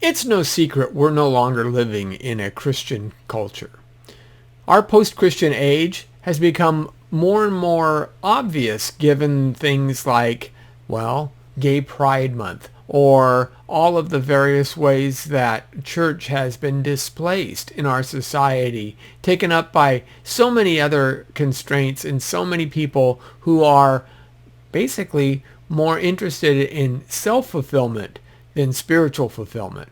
It's no secret we're no longer living in a Christian culture. Our post-Christian age has become more and more obvious given things like, well, Gay Pride Month, or all of the various ways that church has been displaced in our society, taken up by so many other constraints and so many people who are basically more interested in self-fulfillment than spiritual fulfillment.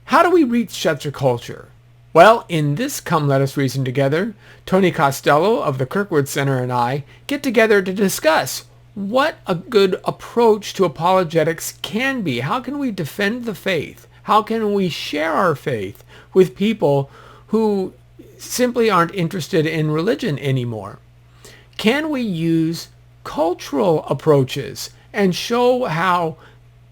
How do we reach such a culture? Well, in this Come Let Us Reason Together, Tony Costello of the Kirkwood Center and I get together to discuss what a good approach to apologetics can be. How can we defend the faith? How can we share our faith with people who simply aren't interested in religion anymore? Can we use cultural approaches and show how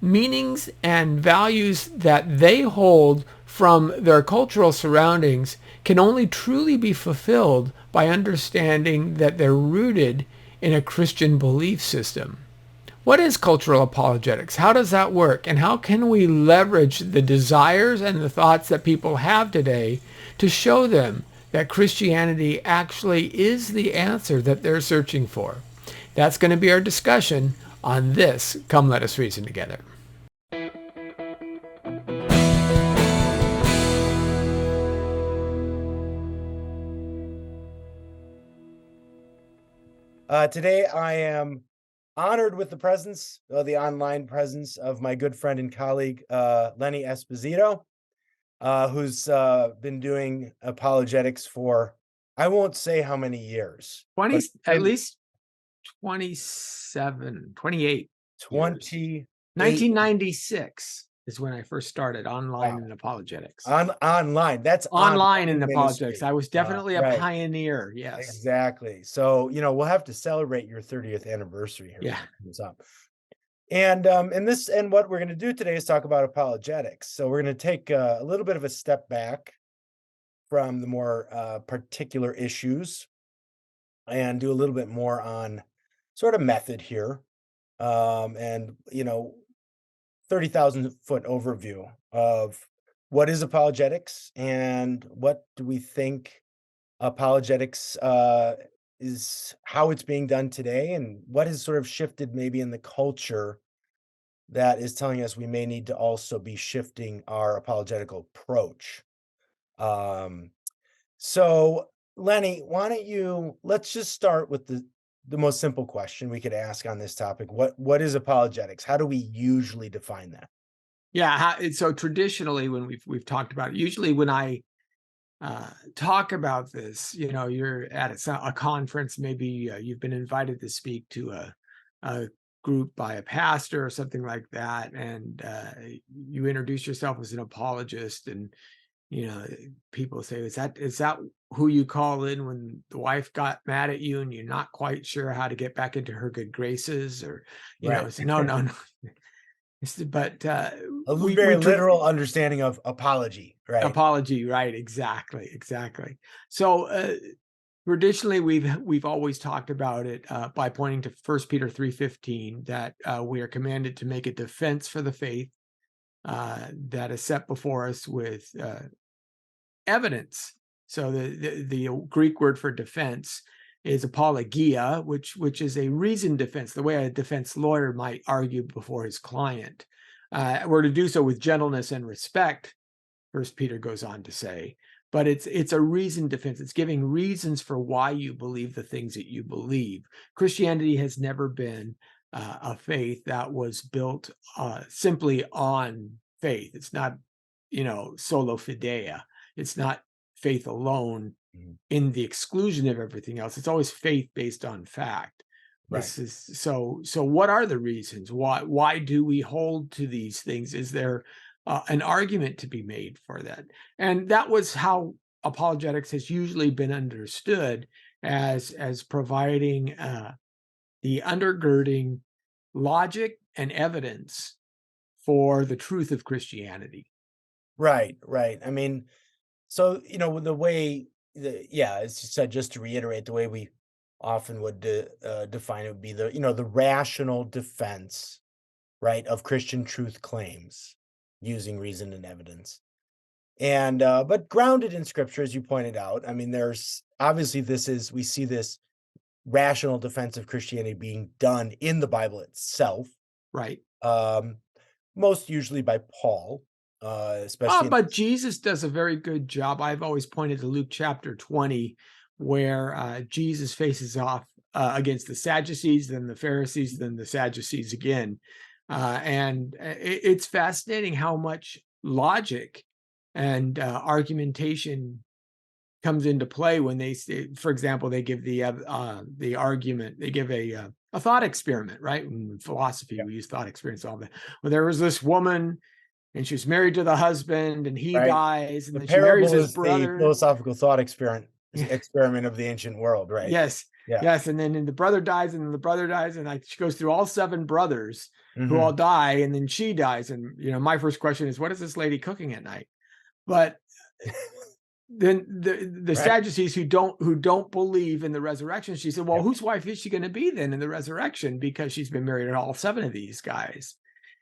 meanings and values that they hold from their cultural surroundings can only truly be fulfilled by understanding that they're rooted in a Christian belief system? What is cultural apologetics? How does that work? And how can we leverage the desires and the thoughts that people have today to show them that Christianity actually is the answer that they're searching for? That's going to be our discussion on this Come Let Us Reason Together. Today, I am honored with the online presence of my good friend and colleague, Lenny Esposito, who's been doing apologetics for, I won't say how many years, 20, but at least 27, 28 years. 28 1996 is when I first started online in apologetics. online. That's Online in ministry. apologetics. I was definitely a Right. pioneer. Yes. Exactly. So, we'll have to celebrate your 30th anniversary here. Yeah. When it comes up. And what we're going to do today is talk about apologetics. So we're going to take a little bit of a step back from the more particular issues and do a little bit more on sort of method here. And 30,000 foot overview of what is apologetics and what do we think apologetics is, how it's being done today, and what has sort of shifted maybe in the culture that is telling us we may need to also be shifting our apologetical approach. Um, so Lenny, why don't let's just start with the most simple question we could ask on this topic. What is apologetics? How do we usually define that? Yeah. So traditionally, when we've talked about it, usually when I talk about this, you're at a conference, maybe you've been invited to speak to a group by a pastor or something like that, and you introduce yourself as an apologist, and people say, is that who you call in when the wife got mad at you and you're not quite sure how to get back into her good graces? Or Right. say, no, no, no. But A we very we literal understanding of apology, right? apology, right? Exactly. So traditionally, we've always talked about it by pointing to 1 Peter 3:15, that we are commanded to make a defense for the faith that is set before us with evidence. So the Greek word for defense is apologia, which is a reasoned defense, the way a defense lawyer might argue before his client. We're to do so with gentleness and respect, First Peter goes on to say, but it's a reasoned defense. It's giving reasons for why you believe the things that you believe. Christianity has never been a faith that was built simply on faith. It's not, solo fidea. It's not faith alone Mhm. in the exclusion of everything else. It's always faith based on fact. Right. This is so what are the reasons? Why do we hold to these things? Is there an argument to be made for that? And that was how apologetics has usually been understood, as providing the undergirding logic and evidence for the truth of Christianity. Right, right. I mean, so, the way as you said, just to reiterate, the way we often would define it would be the rational defense, right, of Christian truth claims. using reason and evidence. And but grounded in scripture, as you pointed out. I mean, there's obviously we see this rational defense of Christianity being done in the Bible itself, Right. um, most usually by Paul, especially in But Jesus does a very good job. I've always pointed to Luke chapter 20, where Jesus faces off against the Sadducees, then the Pharisees, then the Sadducees again. And it's fascinating how much logic and argumentation comes into play when they say, for example, they give the argument, they give a thought experiment, right? In philosophy, yeah, we use thought experiments all the. Well, there was this woman and she was married to the husband and he right. dies and The then she marries parable his is the brother. philosophical thought experiment of the ancient world, right? Yes, Yeah. yes, and the brother dies and then the brother dies and like she goes through all seven brothers who all Hmm. die and then she dies. And my first question is, what is this lady cooking at night? But then the Right. Sadducees who don't believe in the resurrection, she said, well, Yep. whose wife is she going to be then in the resurrection, because she's been married to all seven of these guys.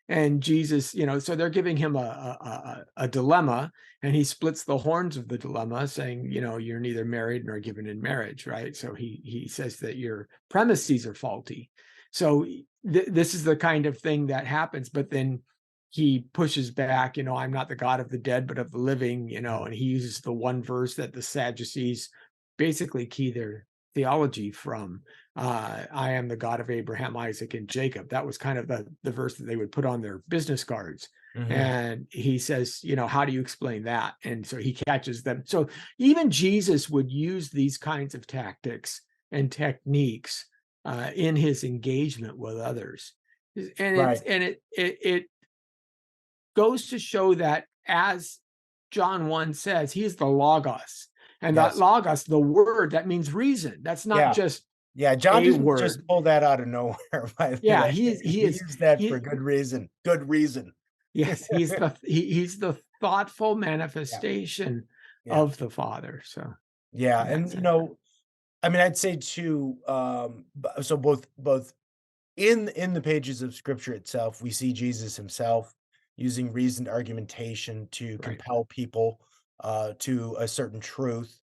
And Jesus, so they're giving him a dilemma, and he splits the horns of the dilemma, saying, you're neither married nor given in marriage, right? So he says that your premises are faulty. So this is the kind of thing that happens. But then he pushes back, I'm not the God of the dead, but of the living, and he uses the one verse that the Sadducees basically key their theology from. I am the God of Abraham, Isaac, and Jacob. That was kind of the verse that they would put on their business cards. Hmm. And he says, how do you explain that? And so he catches them. So even Jesus would use these kinds of tactics and techniques in his engagement with others. And Right. it goes to show that, as John 1 says, he is the Logos. And that Yes. Logos, the word, that means reason. That's not Yeah. just Yeah. John a didn't just word. pull that out of nowhere, by the Yeah, way. he is he He is used that for he good reason. Good reason. yes, he's the thoughtful Yeah. manifestation Yeah. of the Father. So Yeah. in that And sense. I mean, I'd say too, so both in the pages of scripture itself, we see Jesus himself using reasoned argumentation to Right, compel people to a certain truth.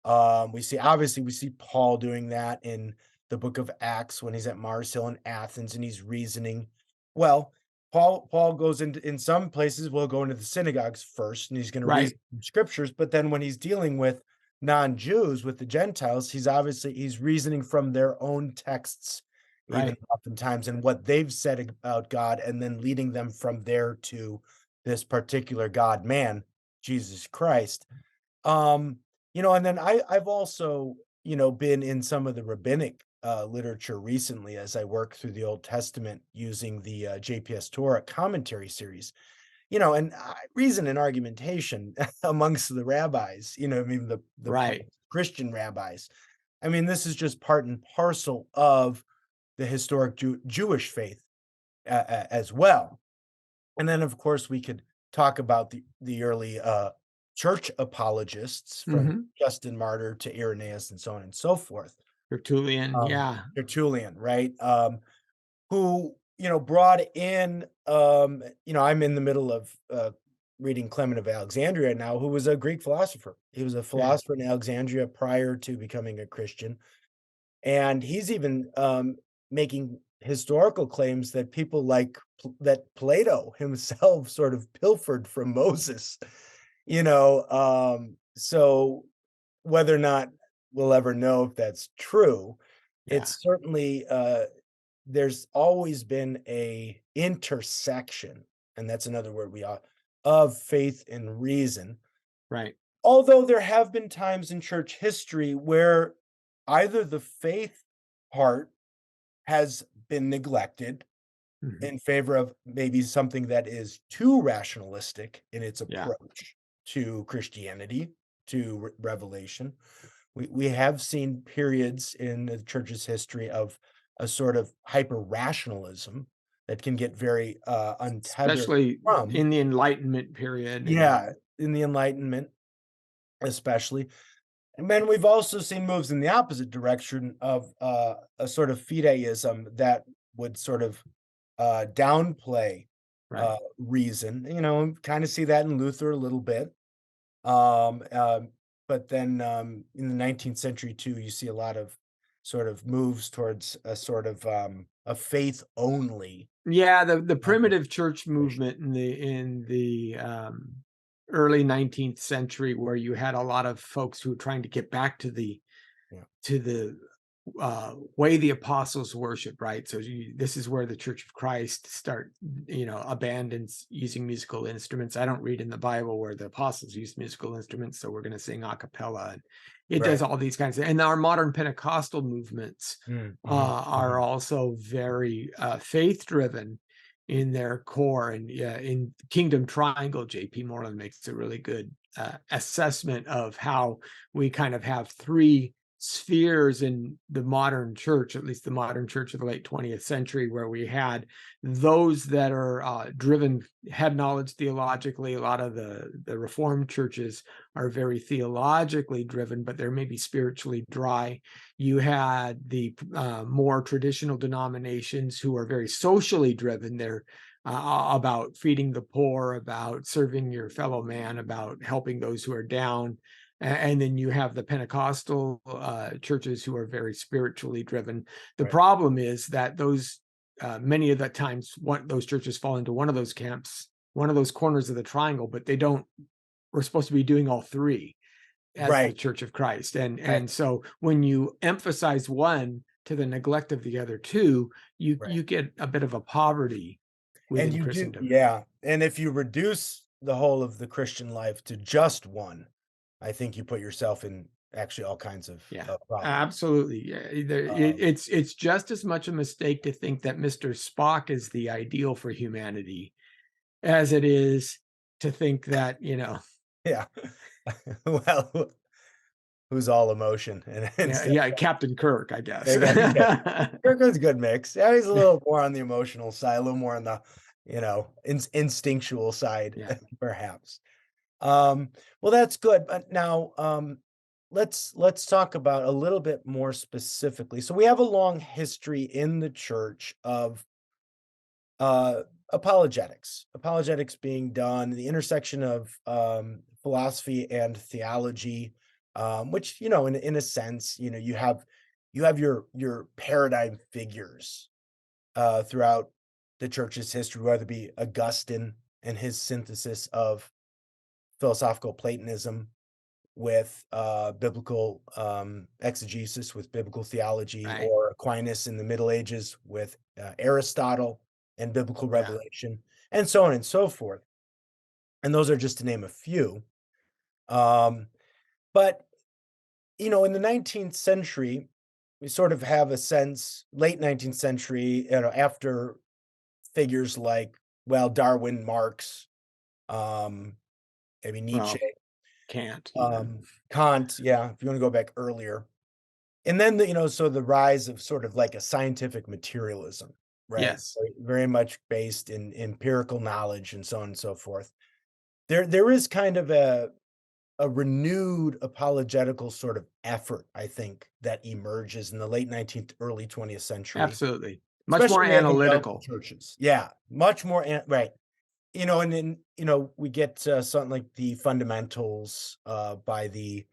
We see Paul doing that in the book of Acts when he's at Mars Hill in Athens and he's reasoning. Well, Paul goes into in some places will go into the synagogues first and he's going to reason right, from scriptures, but then when he's dealing with non-Jews, with the Gentiles, he's reasoning from their own texts, even right. oftentimes, and what they've said about God, and then leading them from there to this particular God man, Jesus Christ. Um, and then I've also, been in some of the rabbinic literature recently as I work through the Old Testament using the JPS Torah commentary series, and reason and argumentation amongst the rabbis, I mean, the Right. Christian rabbis. I mean, this is just part and parcel of the historic Jewish faith as well. And then, of course, we could talk about the early church apologists from Hmm. Justin Martyr to Irenaeus and so on and so forth. Tertullian. Yeah. Tertullian, right? Who brought in. I'm in the middle of reading Clement of Alexandria now, who was a Greek philosopher. He was a Yeah. philosopher in Alexandria prior to becoming a Christian, and he's even making historical claims that people like that Plato himself sort of pilfered from Moses. So whether or not we'll ever know if that's true, Yeah. it's certainly there's always been a intersection, and that's another word we are, of faith and reason. Right. Although there have been times in church history where either the faith part has been neglected Hmm. in favor of maybe something that is too rationalistic in its Yeah. approach to Christianity, to revelation. We have seen periods in the church's history of a sort of hyper rationalism that can get very untethered Especially from, in the Enlightenment period. And yeah, in the Enlightenment, especially. And then we've also seen moves in the opposite direction of a sort of fideism that would sort of downplay. right. reason. Kind of see that in Luther a little bit. Um, um, but then in the 19th century too, you see a lot of sort of moves towards a sort of a faith only Yeah, the kind of primitive church Christian. movement in the early 19th century, where you had a lot of folks who were trying to get back Yeah, to the way the apostles worship, right? So this is where the Church of Christ abandons using musical instruments. I don't read in the Bible where the apostles used musical instruments, so we're going to sing a cappella. And it does right. all these kinds of, and our modern Pentecostal movements Mm-hmm, are hmm. also very faith driven in their core. And yeah, in Kingdom Triangle, J.P. Moreland makes a really good assessment of how we kind of have three spheres in the modern church, at least the modern church of the late 20th century, where we had those that are driven, had knowledge theologically. A lot of the Reformed churches are very theologically driven, but they're maybe spiritually dry. You had the more traditional denominations who are very socially driven. They're about feeding the poor, about serving your fellow man, about helping those who are down. And then you have the Pentecostal churches who are very spiritually driven. The Right. problem is that those many of the times those churches fall into one of those camps, one of those corners of the triangle, but they don't. We're supposed to be doing all three as the Right. Church of Christ, and Right. so when you emphasize one to the neglect of the other two, Right. you get a bit of a poverty And within you do, Christendom. yeah. And if you reduce the whole of the Christian life to just one, I think you put yourself in actually all kinds of Yeah, problems. absolutely. Yeah, Um, it's just as much a mistake to think that Mr. Spock is the ideal for humanity as it is to think that, yeah. Well, who's all emotion and yeah, instead yeah, Captain Kirk, I guess. they got yeah. Kirkman's a good mix. Yeah, he's a little more on the emotional side, a little more on the, instinctual side, Yeah. perhaps. Um, well, that's good. But now, let's talk about a little bit more specifically. So we have a long history in the church of uh, apologetics being done, the intersection of philosophy and theology, which in a sense, you have your paradigm figures throughout the church's history, whether it be Augustine and his synthesis of philosophical Platonism with biblical exegesis, with biblical theology, Right. or Aquinas in the Middle Ages with Aristotle and biblical Yeah. revelation, and so on and so forth. And those are just to name a few. Um, but, in the 19th century, we sort of have a sense, late 19th century, after figures like, well, Darwin, Marx, um, maybe Nietzsche, Well, Kant even. Kant, yeah, if you want to go back earlier. And then so the rise of sort of like a scientific materialism, right? Yes, Very much based in empirical knowledge and so on and so forth. There is kind of a renewed apologetical sort of effort, I think, that emerges in the late 19th, early 20th century, absolutely. Much more especially in the evangelical analytical. churches. Yeah, much more right. And then we get something like the fundamentals by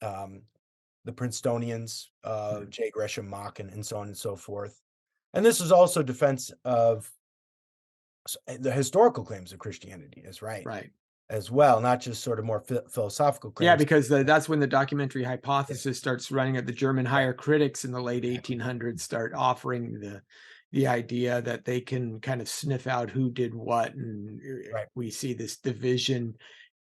um, the Princetonians, Hmm. J. Gresham Machen, and so on and so forth. And this is also defense of the historical claims of Christianity is right Right. as well, not just sort of more philosophical Yeah, claims. because that's when the documentary Yeah, hypothesis starts running at the German right, higher critics in the late exactly. 1800s start offering the idea that they can kind of sniff out who did what, and Right, we see this division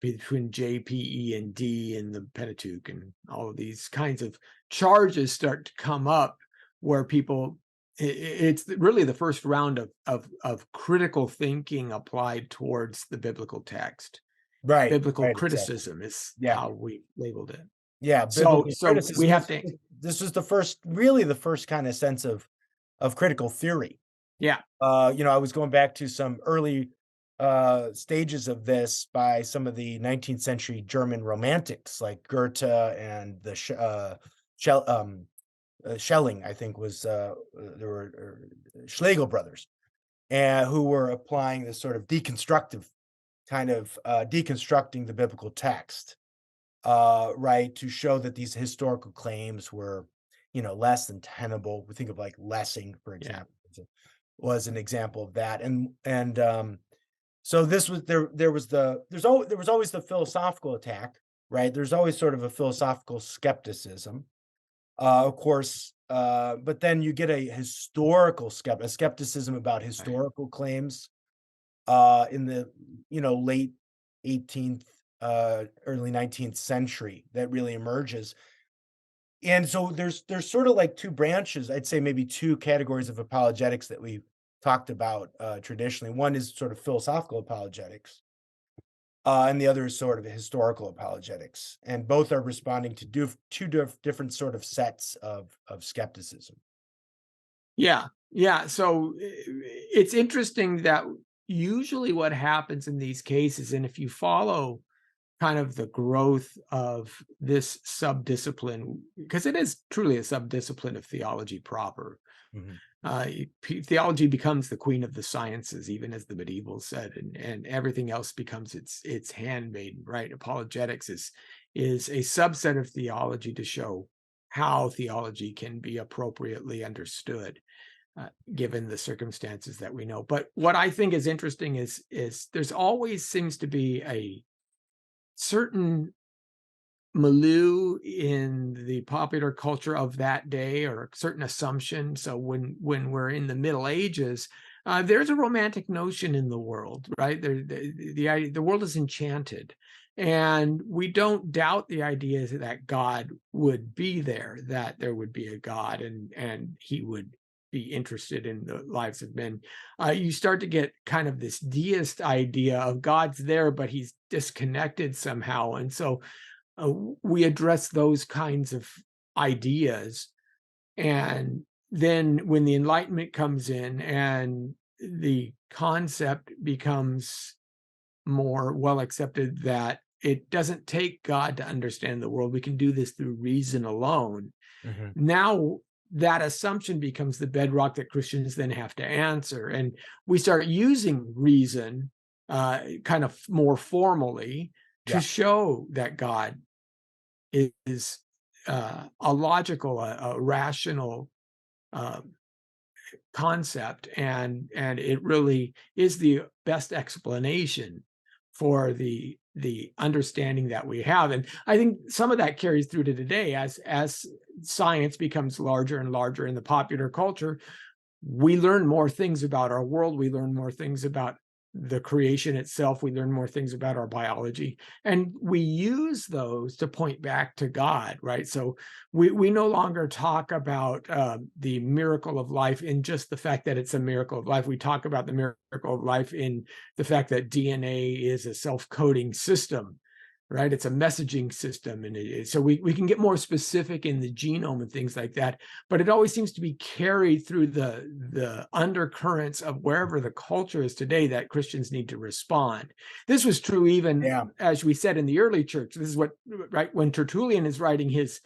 between J, P, E, and D in the Pentateuch, and all of these kinds of charges start to come up where people. It's really the first round of critical thinking applied towards the biblical text. right, Biblical right, exactly. criticism is Yeah, how we labeled it. yeah. So Biblical so we criticism. have to, This was the first, really the first kind of sense of critical theory. yeah, I was going back to some early stages of this by some of the 19th century German romantics like Goethe and the Schell, Schelling, I think was there were Schlegel brothers. and who were applying this sort of deconstructive kind of deconstructing the biblical text, right, to show that these historical claims were, less than tenable. We think of like Lessing, for Yeah. example, was an example of that, and so this was there was there was always the philosophical attack, right? There's always sort of a philosophical skepticism, of course, but then you get a skepticism about Right. historical claims, in the, late 18th, early 19th century that really emerges. And so there's sort of like 2 branches, I'd say maybe 2 categories of apologetics that we've talked about, traditionally. One is sort of philosophical apologetics, and the other is sort of historical apologetics, and both are responding to 2 different sort of sets of skepticism. Yeah. Yeah. So it's interesting that usually what happens in these cases, and if you follow kind of the growth of this subdiscipline, because it is truly a subdiscipline of theology proper. Mhm. Theology becomes the queen of the sciences, even as the medievals said, and everything else becomes its handmaiden. Right? Apologetics is a subset of theology to show how theology can be appropriately understood, given the circumstances that we know. But what I think is interesting is there's always seems to be a certain milieu in the popular culture of that day, or a certain assumption. So when we're in the Middle Ages, there's a romantic notion in the world, right? The world is enchanted, and we don't doubt the idea that God would be there, that there would be a God, and he would be interested in the lives of men. You start to get kind of this deist idea of God's there, but he's disconnected somehow, and so we address those kinds of ideas. And then when the Enlightenment comes in and the concept becomes more well accepted that it doesn't take God to understand the world, we can do this through reason alone. Mhm. Now, that assumption becomes the bedrock that Christians then have to answer. And we start using reason, kind of more formally, to Yeah. show that God is a logical, a rational uh, concept, and it really is the best explanation for the understanding that we have. And I think some of that carries through to today as science becomes larger and larger in the popular culture. We learn more things about our world. We learn more things about the creation itself. We learn more things about our biology, and we use those to point back to God, right? So we no longer talk about the miracle of life in just the fact that it's a miracle of life. We talk about the miracle of life in the fact that DNA is a self-coding system, right? It's a messaging system, and so we can get more specific in the genome and things like that, but it always seems to be carried through the undercurrents of wherever the culture is today that Christians need to respond. This was true even, Yeah. as we said, in the early church. This is what, right, when Tertullian is writing his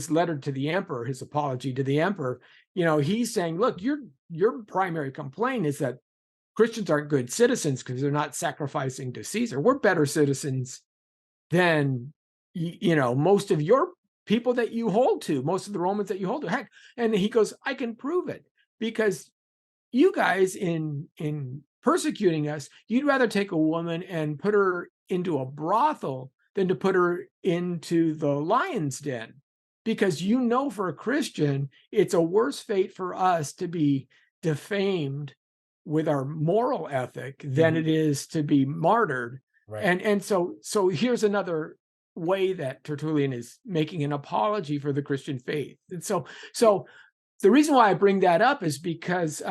letter to the emperor, his apology to the emperor, he's saying, look, your primary complaint is that Christians aren't good citizens because they're not sacrificing to Caesar. We're better citizens than most of your people that you hold to, most of the Romans that you hold to. Heck, and he goes, I can prove it, because you guys in persecuting us, you'd rather take a woman and put her into a brothel than to put her into the lion's den, because for a Christian it's a worse fate for us to be defamed with our moral ethic than Mhm. it is to be martyred. Right. And so here's another way that Tertullian is making an apology for the Christian faith. And so the reason why I bring that up is because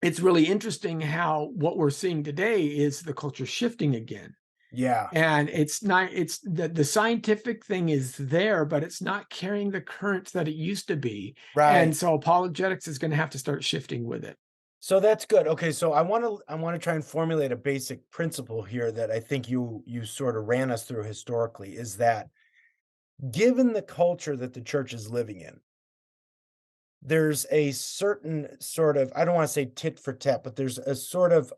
it's really interesting how what we're seeing today is the culture shifting again. Yeah. And it's not, it's the scientific thing is there, but it's not carrying the current that it used to be. Right. And so apologetics is going to have to start shifting with it. So that's good. Okay, so I want to try and formulate a basic principle here that I think you sort of ran us through historically, is that given the culture that the church is living in, there's a certain sort of, I don't wanna say tit for tat, but there's a sort of,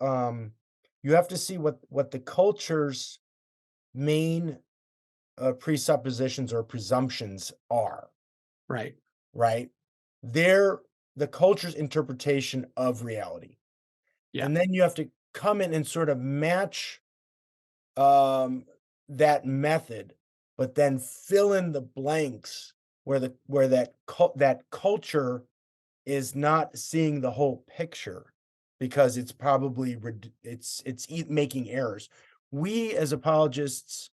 you have to see what the culture's main, presuppositions or presumptions are, Right. right? They're the culture's interpretation of reality, Yeah. and then you have to come in and sort of match, um, that method, but then fill in the blanks where that culture is not seeing the whole picture because it's probably making errors. We as apologists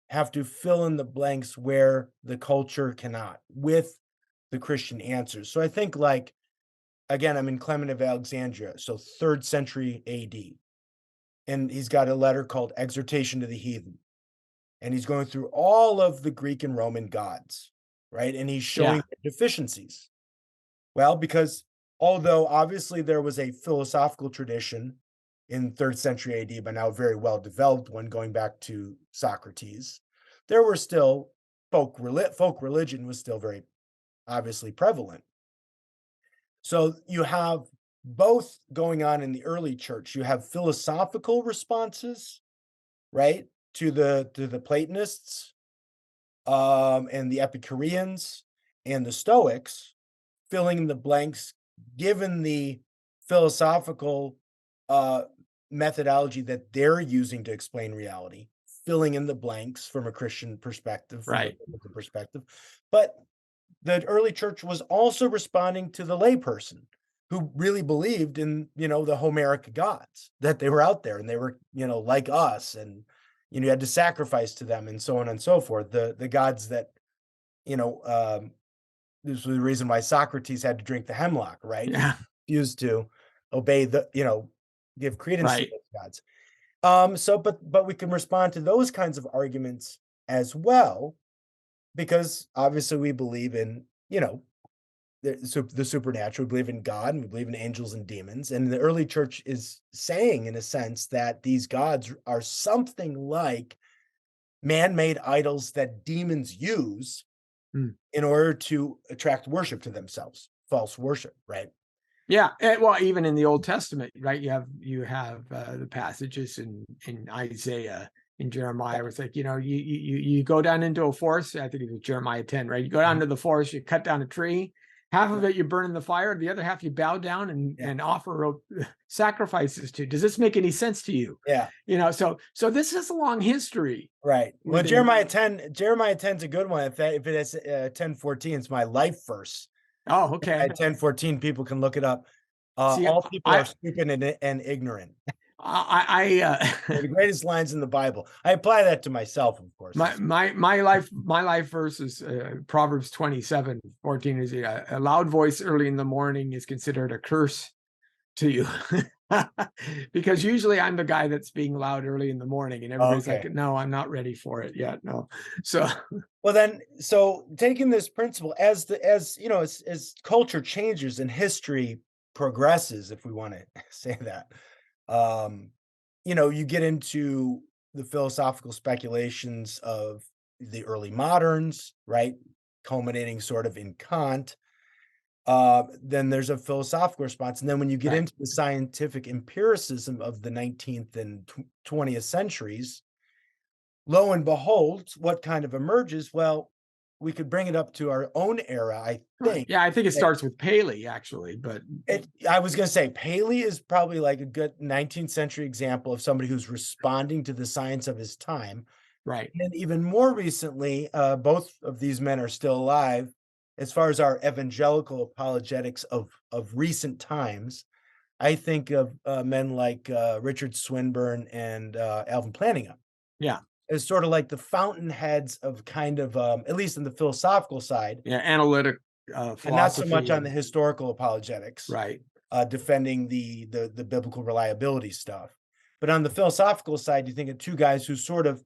have to fill in the blanks where the culture cannot with the Christian answers. So I think like again, I'm in Clement of Alexandria, so 3rd century AD, and he's got a letter called Exhortation to the Heathen, and he's going through all of the Greek and Roman gods, right? And he's showing Yeah. their deficiencies. Well, because although obviously there was a philosophical tradition in 3rd century AD, but now a very well developed one going back to Socrates, there were still folk religion was still very obviously prevalent. So you have both going on in the early church. You have philosophical responses, right, to the Platonists, and the Epicureans and the Stoics, filling in the blanks given the philosophical, uh, methodology that they're using to explain reality, filling in the blanks from a Christian perspective, from a Right. biblical perspective. But the early church was also responding to the layperson who really believed in, the Homeric gods, that they were out there and they were, like us, and, you had to sacrifice to them and so on and so forth. The gods that, you know, um, this was the reason why Socrates had to drink the hemlock, right? He Yeah. refused to obey give credence to Right. those gods. So but we can respond to those kinds of arguments as well, because obviously we believe in, the supernatural, we believe in God, and we believe in angels and demons. And the early church is saying, in a sense, that these gods are something like man-made idols that demons use Mm. in order to attract worship to themselves, false worship, right? Yeah, well, even in the Old Testament, right? You have the passages in Isaiah, in Jeremiah, where it's like, you go down into a forest. I think it was Jeremiah 10, right? You go down Mhm. to the forest, you cut down a tree, half Yeah, of it you burn in the fire, the other half you bow down and yeah, and offer sacrifices to. Does this make any sense to you? yeah, So this has a long history right. Well, within. Jeremiah 10's a good one. If it is 10:14, it's my life verse. Oh, okay. At 10:14, people can look it up. See, All people are I stupid and ignorant. I They're the greatest lines in the Bible. I apply that to myself, of course. my life verse is Proverbs 27:14 is a loud voice early in the morning is considered a curse to you. Because usually I'm the guy that's being loud early in the morning and everybody's Okay. like, no, I'm not ready for it yet. No. So Well, then, so taking this principle as culture changes and history progresses, if we want to say that, um, you get into the philosophical speculations of the early moderns, right? Culminating sort of in Kant. Then there's a philosophical response. And then when you get right. into the scientific empiricism of the 19th and 20th centuries, lo and behold, what kind of emerges? Well, we could bring it up to our own era, I Right. think. Yeah, I think it That starts with Paley actually, but I was gonna say Paley is probably like a good 19th century example of somebody who's responding to the science of his time. right. And even more recently, both of these men are still alive. As far as our evangelical apologetics of recent times, I think of men like Richard Swinburne and Alvin Plantinga Yeah. as sort of like the fountainheads of kind of, at least in the philosophical side, Yeah, analytic and not so much philosophy on the and historical apologetics, right. defending the biblical reliability stuff. But on the philosophical side, you think of two guys who sort of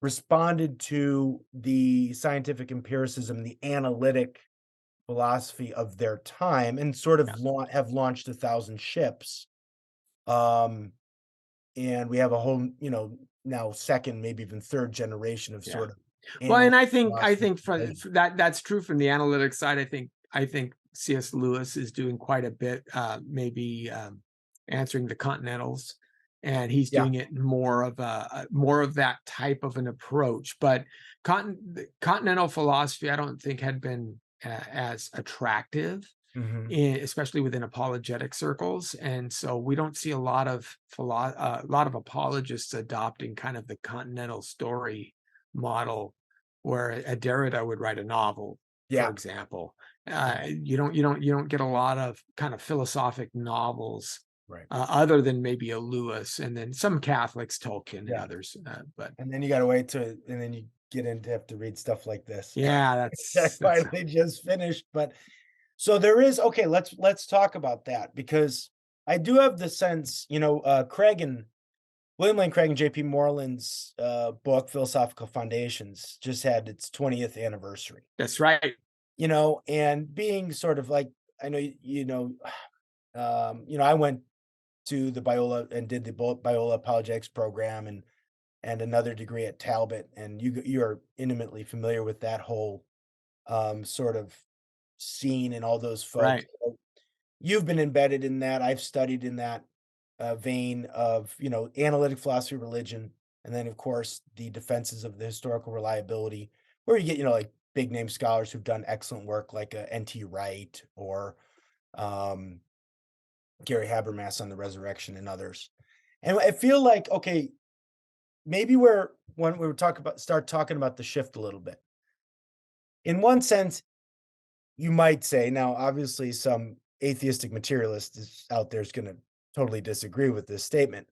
responded to the scientific empiricism, the analytic philosophy of their time, and sort of Yeah. have launched 1,000 ships. Um, and we have a whole, now second, maybe even third generation of Yeah. sort of Well, and analytic I think philosophy. for that that's true from the analytics side. I think C.S. Lewis is doing quite a bit, maybe answering the Continentals, and he's Yeah. doing it more of more of that type of an approach. But the continental philosophy, I don't think had been as attractive, Mhm. especially within apologetic circles, and so we don't see a lot of apologists adopting kind of the continental story model, where a Derrida would write a novel, for Yeah. example. Yeah. You don't get a lot of kind of philosophic novels, Right. other than maybe a Lewis, and then some Catholics, Tolkien and Yeah. others. But And then you gotta wait to and then you get into have to read stuff like this. yeah, I that's finally just finished, but so there is okay, let's talk about that because I do have the sense, Craig and William Lane Craig and JP Moreland's book, Philosophical Foundations, just had its 20th anniversary. that's right. And being sort of like I know I went to the Biola and did the Biola apologetics program and another degree at Talbot, and you are intimately familiar with that whole sort of scene and all those folks. Right. So you've been embedded in that. I've studied in that vein of analytic philosophy, religion, and then of course the defenses of the historical reliability, where you get like big name scholars who've done excellent work like N.T. Wright or um, Gary Habermas on the resurrection and others. And I feel like okay, maybe when we were start talking about the shift a little bit. In one sense, you might say now, obviously, some atheistic materialist is out there is going to totally disagree with this statement,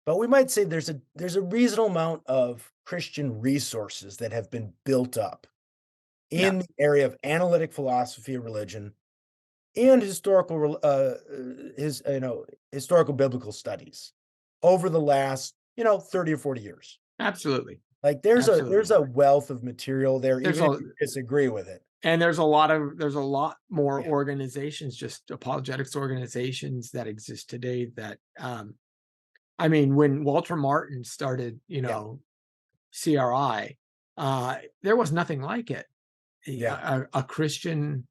but we might say there's a reasonable amount of Christian resources that have been built up Yeah, in the area of analytic philosophy of religion and historical biblical studies over the last 30 or 40 years. absolutely. Like there's Absolutely. a wealth of material there, There's even if a you disagree with it. there's a lot more Yeah, organizations, just apologetics organizations that exist today that I mean, when Walter Martin started, yeah, CRI, there was nothing like it. yeah. A Christian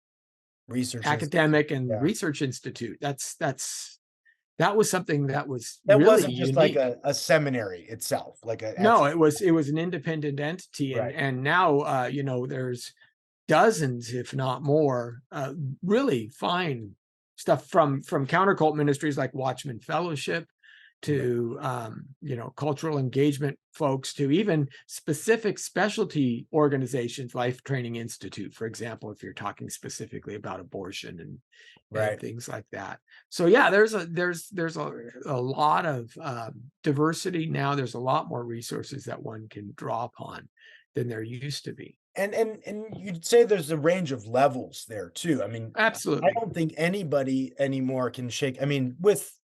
Research institute. academic and Yeah. research institute. That was something that was That really wasn't just like unique. a seminary itself, like a No, actual. it was an independent entity, and Right. now there's dozens, if not more, really fine stuff from countercult ministries like Watchman Fellowship Right. to cultural engagement folks to even specific specialty organizations, Life Training Institute, for example, if you're talking specifically about abortion and Right. things like that. So yeah, there's a lot of diversity now. There's a lot more resources that one can draw upon than there used to be. And you'd say there's a range of levels there too. I mean, I Absolutely. don't think anybody anymore can shake. I mean, with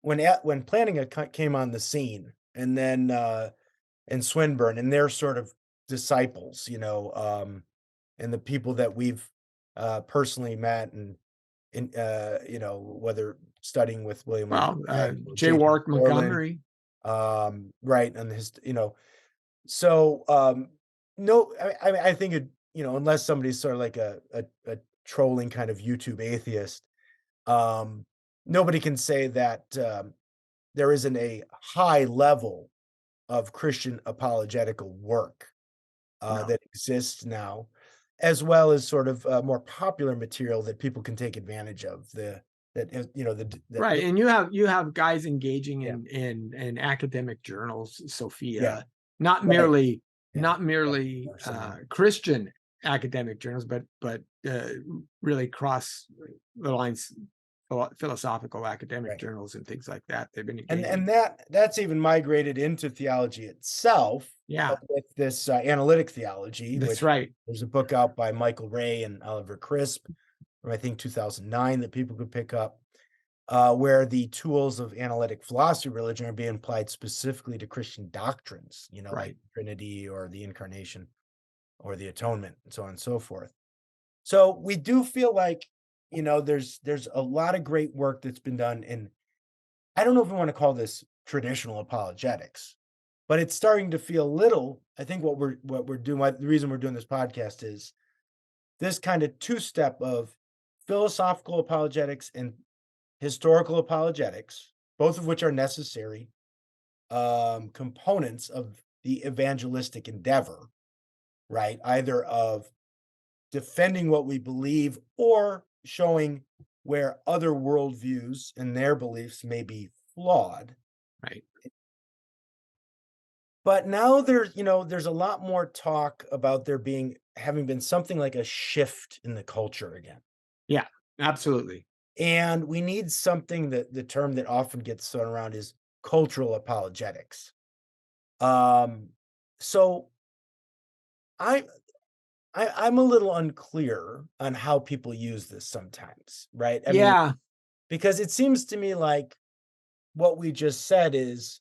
when planning came on the scene, and then and Swinburne and their sort of disciples, and the people that we've personally met and whether studying with William Lane Well, Craig or J. J.P. Warwick Moreland, Montgomery. right, and so, no, I think unless somebody's sort of like a trolling kind of YouTube atheist, um, nobody can say that, there isn't a high level of Christian apologetical work, No. that exists now, as well as sort of, more popular material that people can take advantage of, the that is, Right, the and you have guys engaging yeah, in academic journals, yeah, Sophia, not right, merely yeah, not merely or something. Christian academic journals, but really cross the lines, philosophical academic Right. journals and things like that. They've been And engaging. that's even migrated into theology itself, Yeah, with this, analytic theology, that's which right. there's a book out by Michael Ray and Oliver Crisp from, I think, 2009 that people could pick up, where the tools of analytic philosophy of religion are being applied specifically to Christian doctrines, like Right. Trinity or the Incarnation or the Atonement and so on and so forth. So we do feel like, there's a lot of great work that's been done in I don't know if we want to call this traditional apologetics, but it's starting to feel little. I think what we're doing, the reason we're doing this podcast is this kind of two-step of philosophical apologetics and historical apologetics, both of which are necessary components of the evangelistic endeavor, right? Either of defending what we believe or showing where other worldviews and their beliefs may be flawed. Right. But now there's a lot more talk about there being having been something like a shift in the culture again. Yeah, absolutely. And we need something that the term that often gets thrown around is cultural apologetics. Um, so I, I'm a little unclear on how people use this sometimes, right? I mean, Yeah. because it seems to me like what we just said is,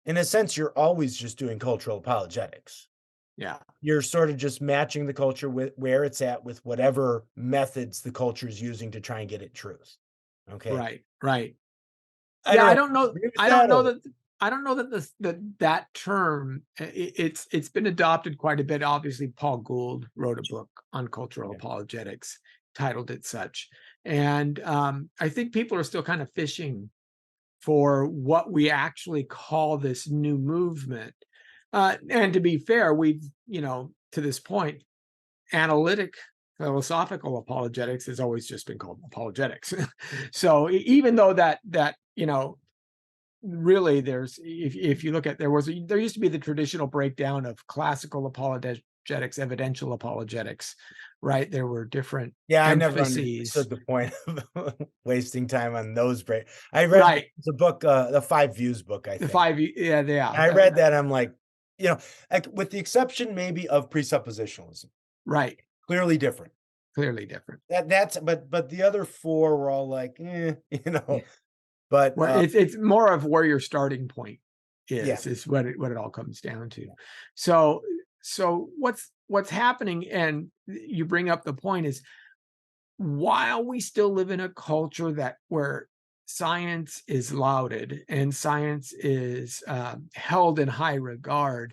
in a sense, you're always just doing cultural apologetics. Yeah. You're sort of just matching the culture with where it's at with whatever methods the culture is using to try and get at truth. Okay. Right. Right. I Yeah, don't know I if don't you know. agree with I don't that know or that. I don't know that that term it's been adopted quite a bit. Obviously, Paul Gould wrote a book on cultural yeah. apologetics, titled it such, and I think people are still kind of fishing for what we actually call this new movement. And to be fair, we've to this point, analytic philosophical apologetics has always just been called apologetics. So even though that really there's if you look at there used to be the traditional breakdown of classical apologetics, evidential apologetics, right? There were different Yeah, I never emphases. understood the point of wasting time on those I read Right. the book, the Five Views book, I The think. five, yeah, And I read that, I'm like, you know, like, with the exception maybe of presuppositionalism, right. clearly different. Clearly different. That's but the other 4 were all like, "Eh," Yeah. but, Where it's more of where your starting point yeah, is what it all comes down to. So what's happening, and you bring up the point, is while we still live in a culture that where science is lauded and science is held in high regard,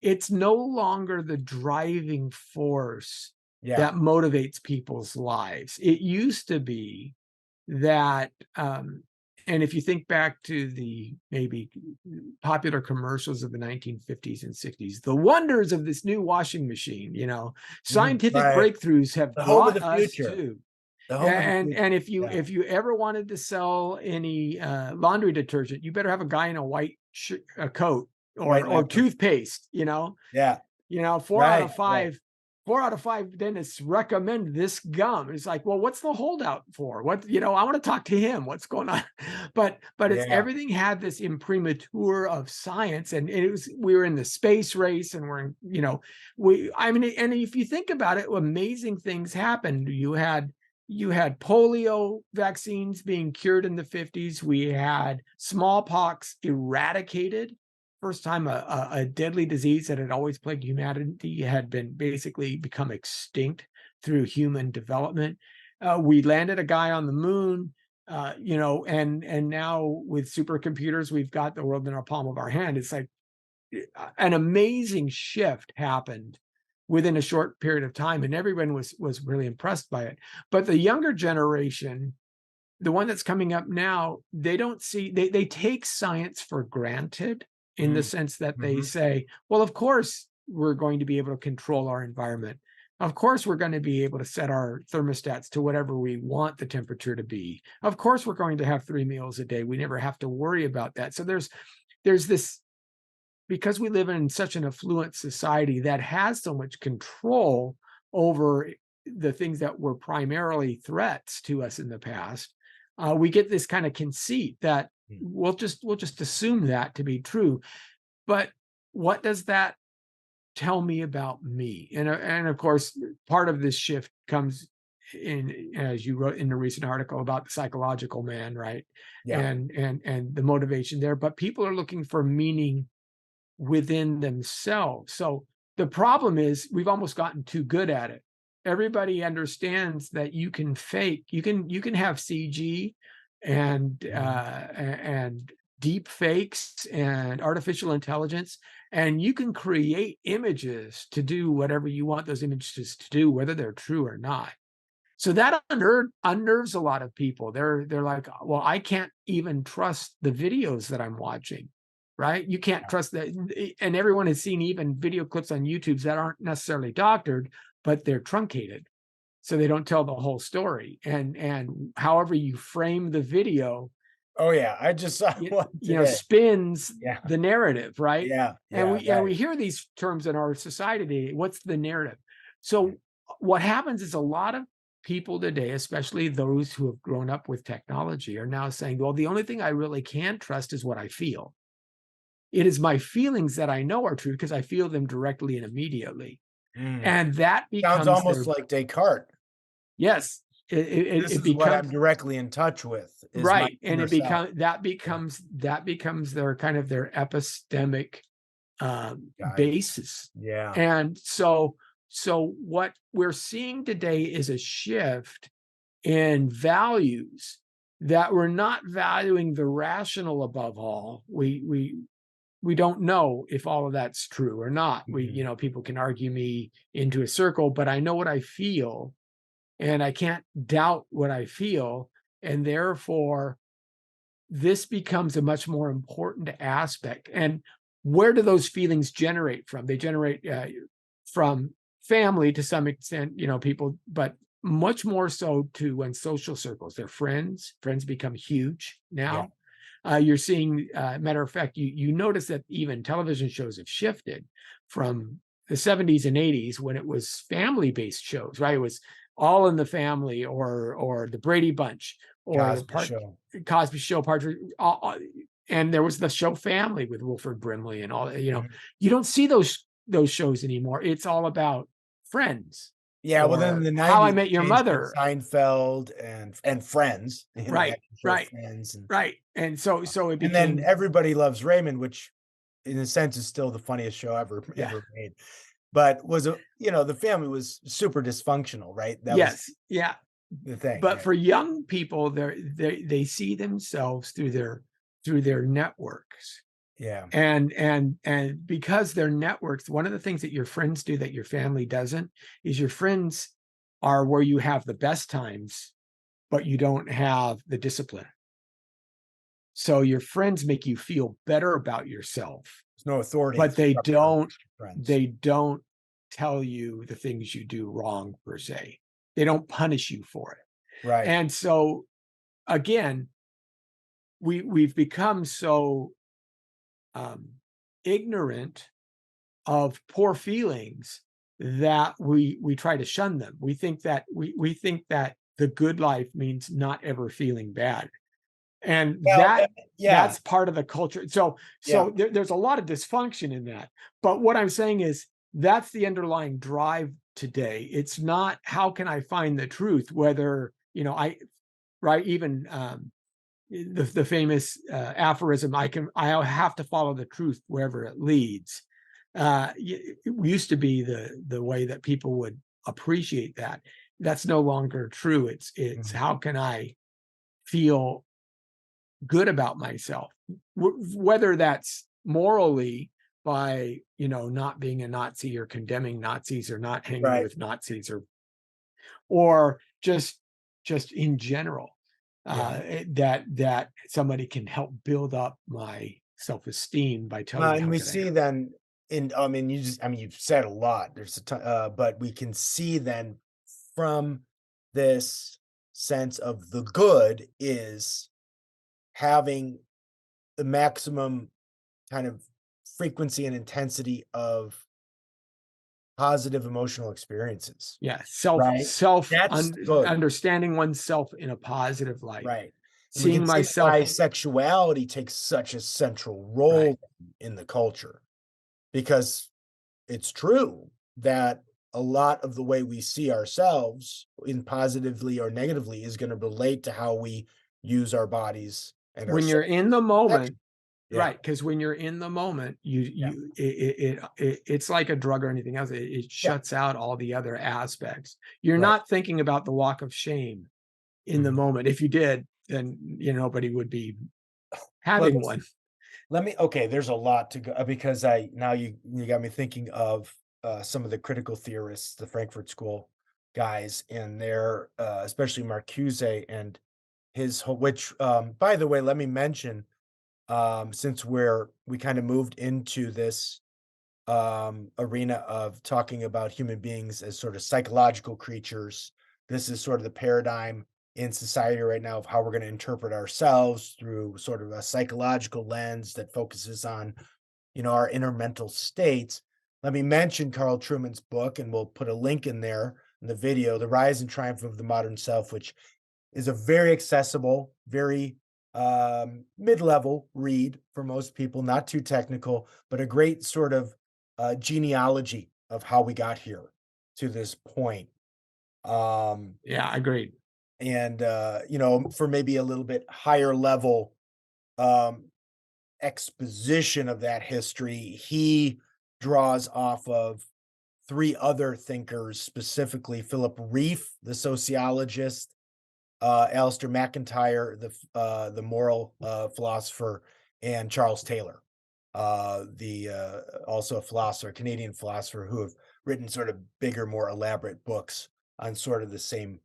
it's no longer the driving force yeah, that motivates people's lives. It used to be that and if you think back to the maybe popular commercials of the 1950s and 60s, the wonders of this new washing machine, mhm, scientific right. breakthroughs have The home of brought the us future, to. the home of the And future, yeah, if you ever wanted to sell any laundry detergent, you better have a guy in a white coat, white or lab coat, toothpaste. yeah, Four out right, of right, five, 4 out of 5 dentists recommend this gum. It's like, well, what's the holdout for? I want to talk to him. What's going on? But it's yeah, everything had this imprimatur of science, and we were in the space race, and I mean, and if you think about it, amazing things happened. You had polio vaccines being cured in the 50s. We had smallpox eradicated. First time a deadly disease that had always plagued humanity had been basically become extinct through human development. We landed a guy on the moon, and now with supercomputers, we've got the world in our palm of our hand. It's like an amazing shift happened within a short period of time, and everyone was really impressed by it. But the younger generation, the one that's coming up now, they take science for granted, in the mm, sense that they mhm, say, well, of course we're going to be able to control our environment. Of course we're going to be able to set our thermostats to whatever we want the temperature to be. Of course we're going to have 3 meals a day. We never have to worry about that. So there's this, because we live in such an affluent society that has so much control over the things that were primarily threats to us in the past, we get this kind of conceit that mm, we'll just assume that to be true. But what does that tell me about me? And of course, part of this shift comes in, as you wrote in a recent article about the psychological man, right? yeah, And the motivation there. But people are looking for meaning within themselves. So the problem is we've almost gotten too good at it. Everybody understands that you can fake, you can have CG mhm, and deep fakes and artificial intelligence, and you can create images to do whatever you want those images to do, whether they're true or not. So that unnerves a lot of people. They're like, well, I can't even trust the videos that I'm watching, right? You can't trust that. And everyone has seen even video clips on YouTube that aren't necessarily doctored, but they're truncated. So they don't tell the whole story. And however you frame the video, Oh, yeah, I just saw one today. spins Yeah, the narrative, right? yeah, And yeah, we right. hear these terms in our society today. What's the narrative? Yeah. So what happens is a lot of people today, especially those who have grown up with technology, are now saying, well, the only thing I really can trust is what I feel. It is my feelings that I know are true because I feel them directly and immediately. Mm. And that Sounds becomes almost their, like Descartes. yes, This it is what I'm becomes directly in touch with, is my right. And inner it self. becomes, that Yeah, becomes their kind of their epistemic guide. basis. Yeah. And so what we're seeing today is a shift in values, that we're not valuing the rational above all. We don't know if all of that's true or not. Mhm. People can argue me into a circle, but I know what I feel, and I can't doubt what I feel. And therefore, this becomes a much more important aspect. And where do those feelings generate from? They generate from family to some extent, people, but much more so to when social circles, their friends. Friends become huge Yeah, now. You're seeing, matter of fact, you notice that even television shows have shifted from the 70s and 80s, when it was family-based shows, right? It was All in the Family, or the Brady Bunch, or the Cosby part Show. Cosby Show, Partridge, and there was the show Family with Wilford Brimley and all. Mhm. You don't see those shows anymore. It's all about Friends, Yeah, well, then in or the How I '90s, Met it Your changed to Mother. Seinfeld and Friends, the Right, actual show right, Friends, right. And so it and then became, Everybody Loves Raymond, which in a sense is still the funniest show ever yeah, made, but the family was super dysfunctional, right? That was yes, yeah. the thing, But right? for young people, they see themselves through their networks. Yeah. And because they're networks, one of the things that your friends do that your family doesn't is, your friends are where you have the best times, but you don't have the discipline. So your friends make you feel better about yourself, There's no authority but they structure with don't friends. they don't tell you the things you do wrong per se. They don't punish you for it. Right. And so again, we've become so um, ignorant of poor feelings that we try to shun them. We think that the good life means not ever feeling bad, and Well, yeah, that's part of the culture. yeah, There's a lot of dysfunction in that. But what I'm saying is, that's the underlying drive today. It's not, how can I find the truth, whether I right, even the famous aphorism, I have to follow the truth wherever it leads. It used to be the way that people would appreciate that. That's no longer true. It's mhm, how can I feel good about myself, whether that's morally, by not being a Nazi, or condemning Nazis, or not hanging right, with Nazis, or just in general, yeah. that somebody can help build up my self-esteem by telling me And how we good I am. see then you've said a lot. There's a ton, but we can see then from this sense of the good is having the maximum kind of frequency and intensity of positive emotional experiences, Yeah, right? That's good, understanding oneself in a positive light, right? And we seeing can see myself, why sexuality takes such a central right. role in the culture, because it's true that a lot of the way we see ourselves in positively or negatively is going to relate to how we use our bodies and our When you're in the sex. moment, Yeah, right? Because when you're in the moment, yeah, it's like a drug or anything else. It yeah. shuts out all the other aspects. You're Right. not thinking about the walk of shame in the Mhm. moment. If you did, then nobody would be Well, having one. let me okay, there's a lot to go because I now you got me thinking of some of the critical theorists, the Frankfurt School guys in there, especially Marcuse and his whole, which, by the way, let me mention, since we kind of moved into this arena of talking about human beings as sort of psychological creatures. This is sort of the paradigm in society right now of how we're going to interpret ourselves through sort of a psychological lens that focuses on, our inner mental states. Let me mention Carl Trueman's book, and we'll put a link in there in the video, The Rise and Triumph of the Modern Self, which is a very accessible, very mid-level read for most people, not too technical, but a great sort of genealogy of how we got here to this point. Um, Yeah, agreed. and for maybe a little bit higher level um, exposition of that history, he draws off of three other thinkers, specifically Philip Reef, the sociologist, Alistair McIntyre, the moral philosopher, and Charles Taylor, the also a philosopher, Canadian philosopher, who have written sort of bigger, more elaborate books on sort of the same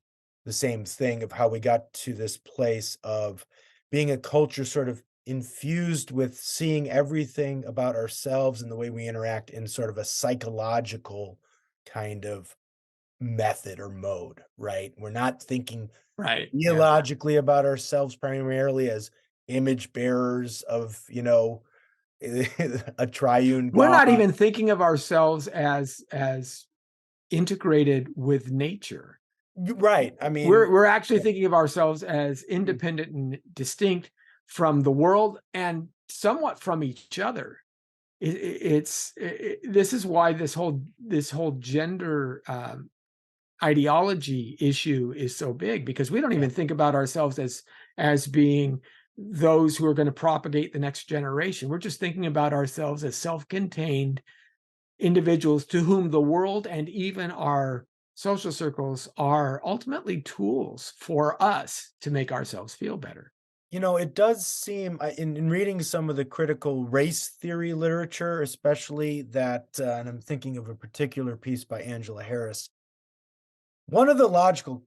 thing of how we got to this place of being a culture sort of infused with seeing everything about ourselves and the way we interact in sort of a psychological kind of method or mode, right? We're not thinking Right. Yeah. theologically about ourselves primarily as image bearers of, a triune We're God. not even thinking of ourselves as integrated with nature. Right. I mean, We're actually thinking of ourselves as independent and distinct from the world and somewhat from each other. This is why this whole gender ideology issue is so big, because we don't yeah. even think about ourselves as being those who are going to propagate the next generation. We're just thinking about ourselves as self-contained individuals to whom the world and even our social circles are ultimately tools for us to make ourselves feel better. It does seem, in reading some of the critical race theory literature, especially that, and I'm thinking of a particular piece by Angela Harris, one of the logical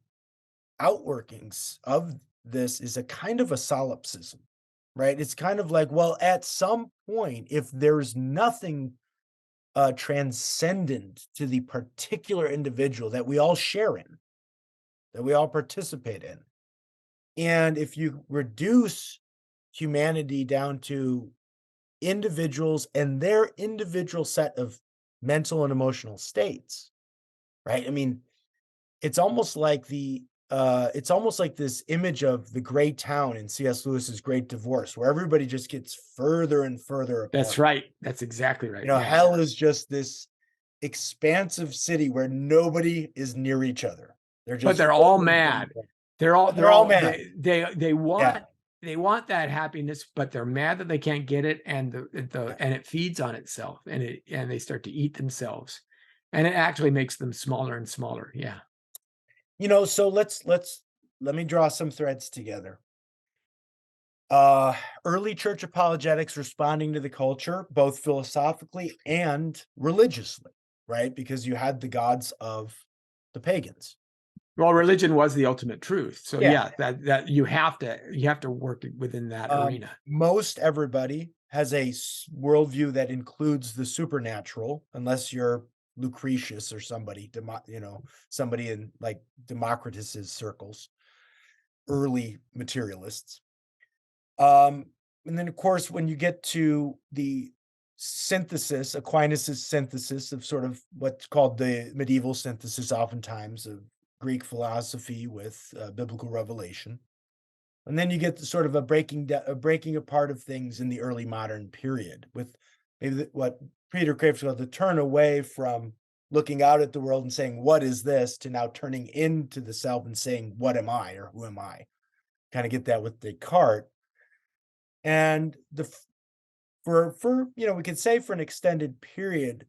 outworkings of this is a kind of a solipsism, right? It's kind of like, well, at some point, if there's nothing transcendent to the particular individual that we all share in, that we all participate in, and if you reduce humanity down to individuals and their individual set of mental and emotional states, right? I mean, it's almost like this image of the gray town in C.S. Lewis's Great Divorce, where everybody just gets further and further That's apart. right. That's exactly right. Yeah. Hell is just this expansive city where nobody is near each other. They're But just they're all further and further mad. apart. They're all But they're all mad. they Yeah, want that happiness, but they're mad that they can't get it, and yeah. and it feeds on itself, and they start to eat themselves, and it actually makes them smaller and smaller. Yeah. So let me draw some threads together. Uh Early church apologetics responding to the culture, both philosophically and religiously, right? Because you had the gods of the pagans. Well, religion was the ultimate truth. So Yeah. yeah, that you have to work within that arena. Most everybody has a worldview that includes the supernatural, unless you're Lucretius or somebody, somebody in like Democritus's circles, early materialists. Um, and then, of course, when you get to the synthesis, Aquinas's synthesis of sort of what's called the medieval synthesis, oftentimes of Greek philosophy with biblical revelation, and then you get the sort of a breaking apart of things in the early modern period, with maybe what Peter Craves called the turn away from looking out at the world and saying, "What is this?" to now turning into the self and saying, "What am I?" or "Who am I?" Kind of get that with Descartes. And we could say for an extended period,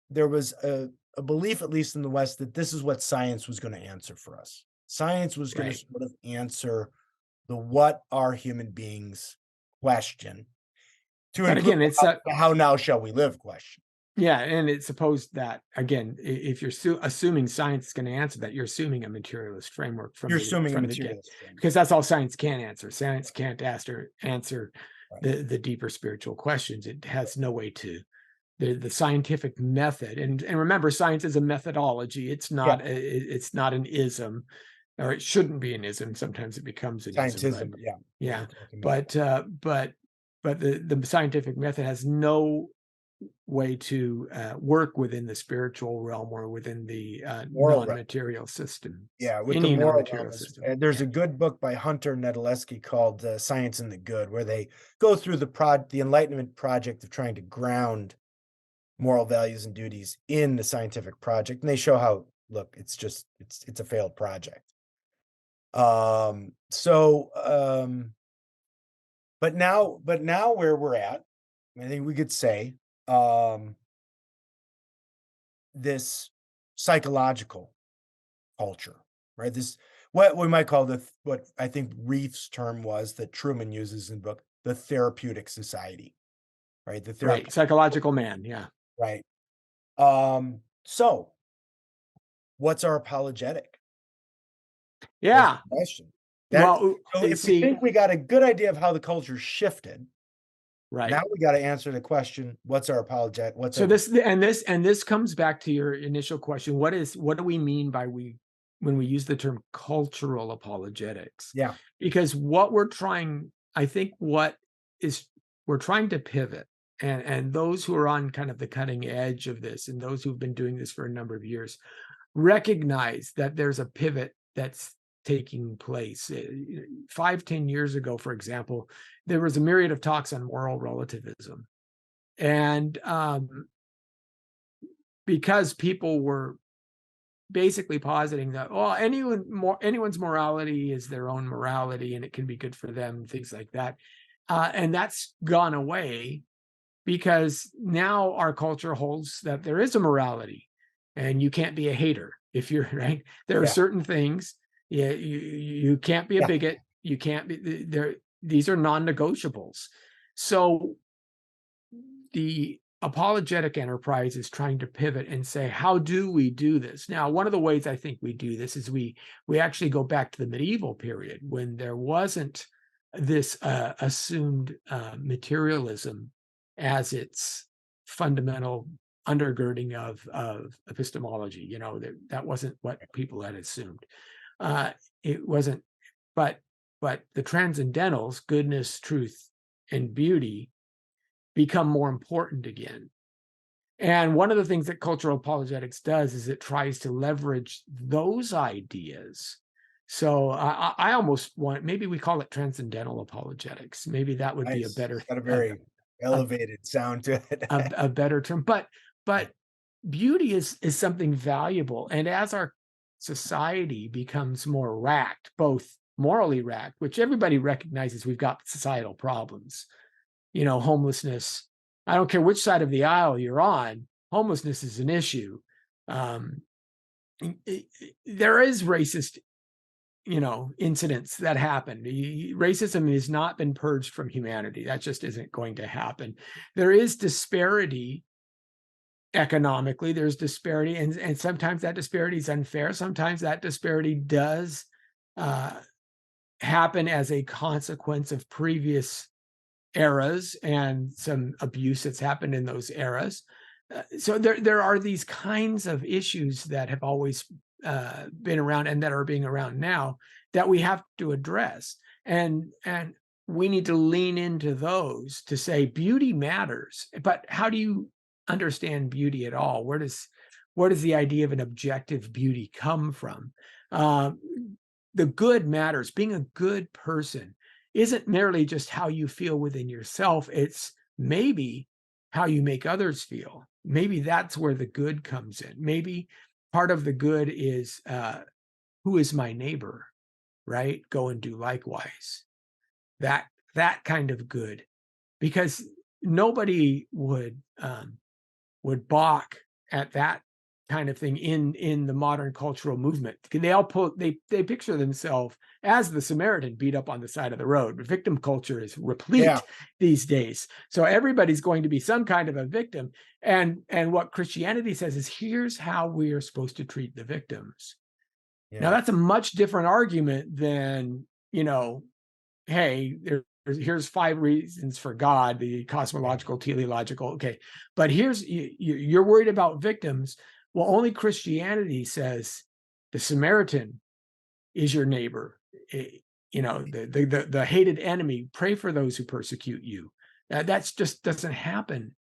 there was a belief, at least in the West, that this is what science was going to answer for us. Science was going to Right. sort of answer the "what are human beings" question, to But include again, the how now shall we live question. Yeah, and it's supposed that again, if you're assuming science is going to answer that, you're assuming a materialist framework You're assuming a from the get, materialist framework. because that's all science can answer. Science can't answer Right. the deeper spiritual questions. It has no way to. The scientific method, and remember, science is a methodology. Yeah. It's not an ism, or it shouldn't be an ism. Sometimes it becomes an ism, but Scientism, yeah. yeah, Like a but metaphor. the scientific method has no way to work within the spiritual realm or within the Moral realm. non-material system, Yeah, with the any moral realm non-material is system. there's Yeah, a good book by Hunter Nedleski called, Science and the Good, where they go through the Enlightenment project of trying to ground moral values and duties in the scientific project, and they show how, look, it's a failed project. So, but now where we're at, I think we could say, um, this psychological culture, right? This what we might call what I think Reef's term was that Truman uses in the book, the therapeutic society, right? The right. therapeutic, Psychological man. Yeah, right? So what's our apologetic? Was the yeah. question. That Well, so if we see, think we got a good idea of how the culture shifted, now right. we got to answer the question, what's our apologetic? What's So our this comes back to your initial question. What do we mean by we when we use the term cultural apologetics? yeah, Because what we're trying, I think what is we're trying to pivot, and those who are on kind of the cutting edge of this and those who've been doing this for a number of years recognize that there's a pivot that's taking place. 5, 10 years ago, for example, there was a myriad of talks on moral relativism. And because people were basically positing that, well, anyone's morality is their own morality and it can be good for them, things like that. And that's gone away because now our culture holds that there is a morality and you can't be a hater if you're right. There are yeah, certain things. Yeah, you can't be a yeah, bigot. You can't be there. These are non-negotiables. So the apologetic enterprise is trying to pivot and say, how do we do this? Now, one of the ways I think we do this is we actually go back to the medieval period when there wasn't this assumed materialism as its fundamental undergirding of epistemology. That wasn't what people had assumed. Uh, it wasn't, but the transcendentals, goodness, truth, and beauty become more important again. And one of the things that cultural apologetics does is it tries to leverage those ideas. So I almost want, maybe we call it transcendental apologetics. Maybe that would be nice. It's got a a, very a, elevated sound to it. a better term. But beauty is something valuable. And as our society becomes more racked, both morally racked, which everybody recognizes we've got societal problems, homelessness. I don't care which side of the aisle you're on, homelessness is an issue. Um, there is racist, incidents that happen. Racism has not been purged from humanity. That just isn't going to happen. There is disparity economically. There's disparity, and sometimes that disparity is unfair. Sometimes that disparity does uh, happen as a consequence of previous eras and some abuse that's happened in those eras. So there are these kinds of issues that have always been around and that are being around now that we have to address, and we need to lean into those to say beauty matters. But how do you understand beauty at all? Where does the idea of an objective beauty come from? Uh, the good matters. Being a good person isn't merely just how you feel within yourself, it's maybe how you make others feel. Maybe that's where the good comes in. Maybe part of the good is who is my neighbor, right? Go and do likewise. That kind of good, because nobody would balk at that kind of thing in the modern cultural movement. They all they picture themselves as the Samaritan beat up on the side of the road. Victim culture is Yeah, replete these days, so everybody's going to be some kind of a victim. And what Christianity says is, here's how we are supposed to treat the victims. Now yeah. that's a much different argument than, hey, here's 5 reasons for God, the Right. cosmological, teleological. Okay, but you're worried about victims. Well, only Christianity says the Samaritan is your neighbor. The hated enemy. Pray for those who persecute you. That's just doesn't happen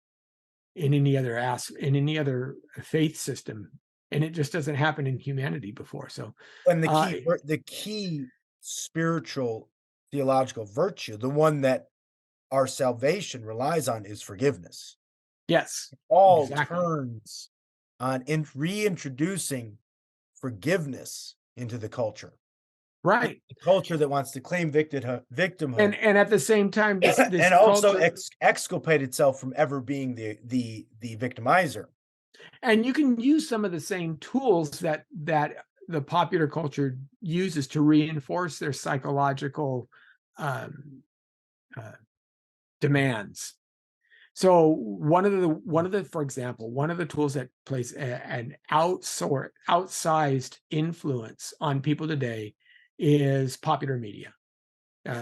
in any other faith system, and it just doesn't happen in humanity before. So, And uh, the key spiritual theological virtue, the one that our salvation relies on, is forgiveness. yes, All exactly. turns on reintroducing forgiveness into the culture. Right. The culture that wants to claim victimhood And at the same time, this and also culture, exculpate itself from ever being the victimizer. and you can use some of the same tools that the popular culture uses to reinforce their psychological um, uh, demands. So for example, one of the tools that plays an outsized influence on people today is popular media,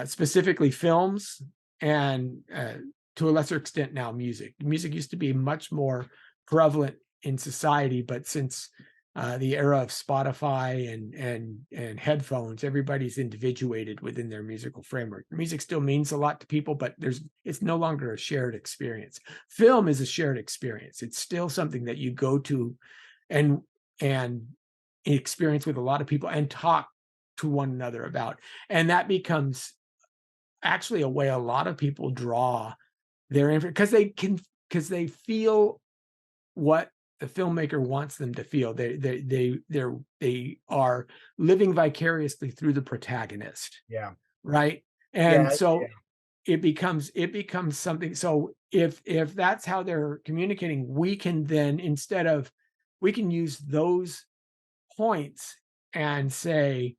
specifically films, and to a lesser extent now music. Music used to be much more prevalent in society, but since the era of Spotify and headphones, everybody's individuated within their musical framework. Music still means a lot to people, but it's no longer a shared experience. Film is a shared experience. It's still something that you go to and and experience with a lot of people and talk to one another about, and that becomes actually a way a lot of people draw their info, because they feel what the filmmaker wants them to feel. They are living vicariously through the protagonist, Yeah. right? And Yeah, so it becomes something. So if that's how they're communicating, we can use those points and say,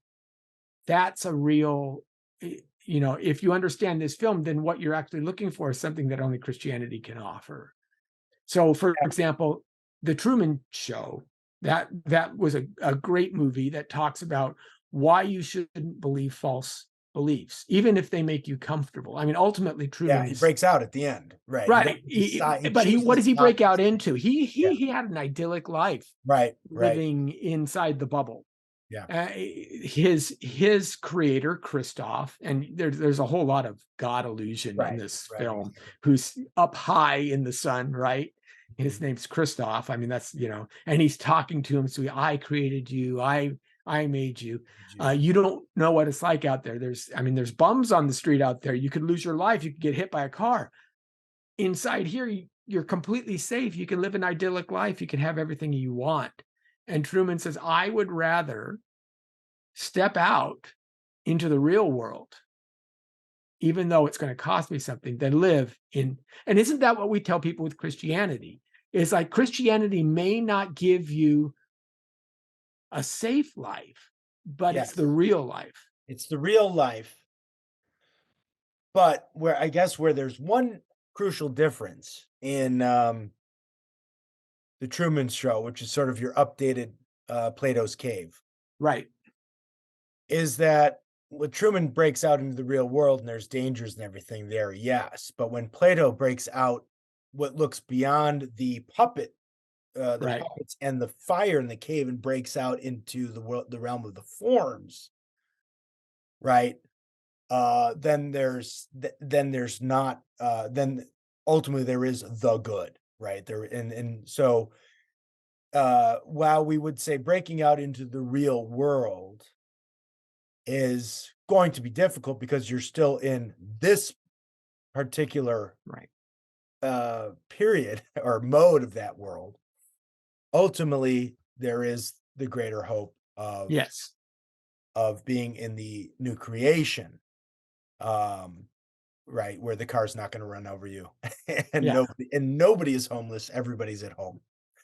that's a real, if you understand this film, then what you're actually looking for is something that only Christianity can offer. So, for yeah, example, the Truman Show, that was a great movie that talks about why you shouldn't believe false beliefs, even if they make you comfortable. I mean, ultimately, yeah, he Truman's breaks out at the end, right, right. he But what chooses does he not break to out stay. into? He Yeah, he he had an idyllic life right, right, living inside the bubble. yeah, His creator Christoph, and there's a whole lot of God illusion in right, this right, film, exactly. who's up high in the sun, right? His Mhm. name's Christoph. I mean, that's, and he's talking to him. So I created you. I made you. Jew. You don't know what it's like out there. There's bums on the street out there. You could lose your life. You could get hit by a car. Inside here, you're completely safe. You can live an idyllic life. You can have everything you want. And Truman says, I would rather step out into the real world, even though it's going to cost me something, than live in. And isn't that what we tell people with Christianity? It's like Christianity may not give you a safe life, but it's the Yes, real life. it's the real life, but where I guess where there's one crucial difference in, The Truman Show, which is sort of your updated, Plato's Cave, Right, is that when Truman breaks out into the real world and there's dangers and everything there, yes, but when Plato breaks out what looks beyond the right. puppets and the fire in the cave and breaks out into the realm of the forms, right? Then there's not then ultimately there is the good, right? There and so while we would say breaking out into the real world is going to be difficult because you're still in this particular Right. period or mode of that world, ultimately there is the greater hope Yes. of being in the new creation, um, right, where the car's not gonna run over you, and Yeah. nobody is homeless, everybody's at home.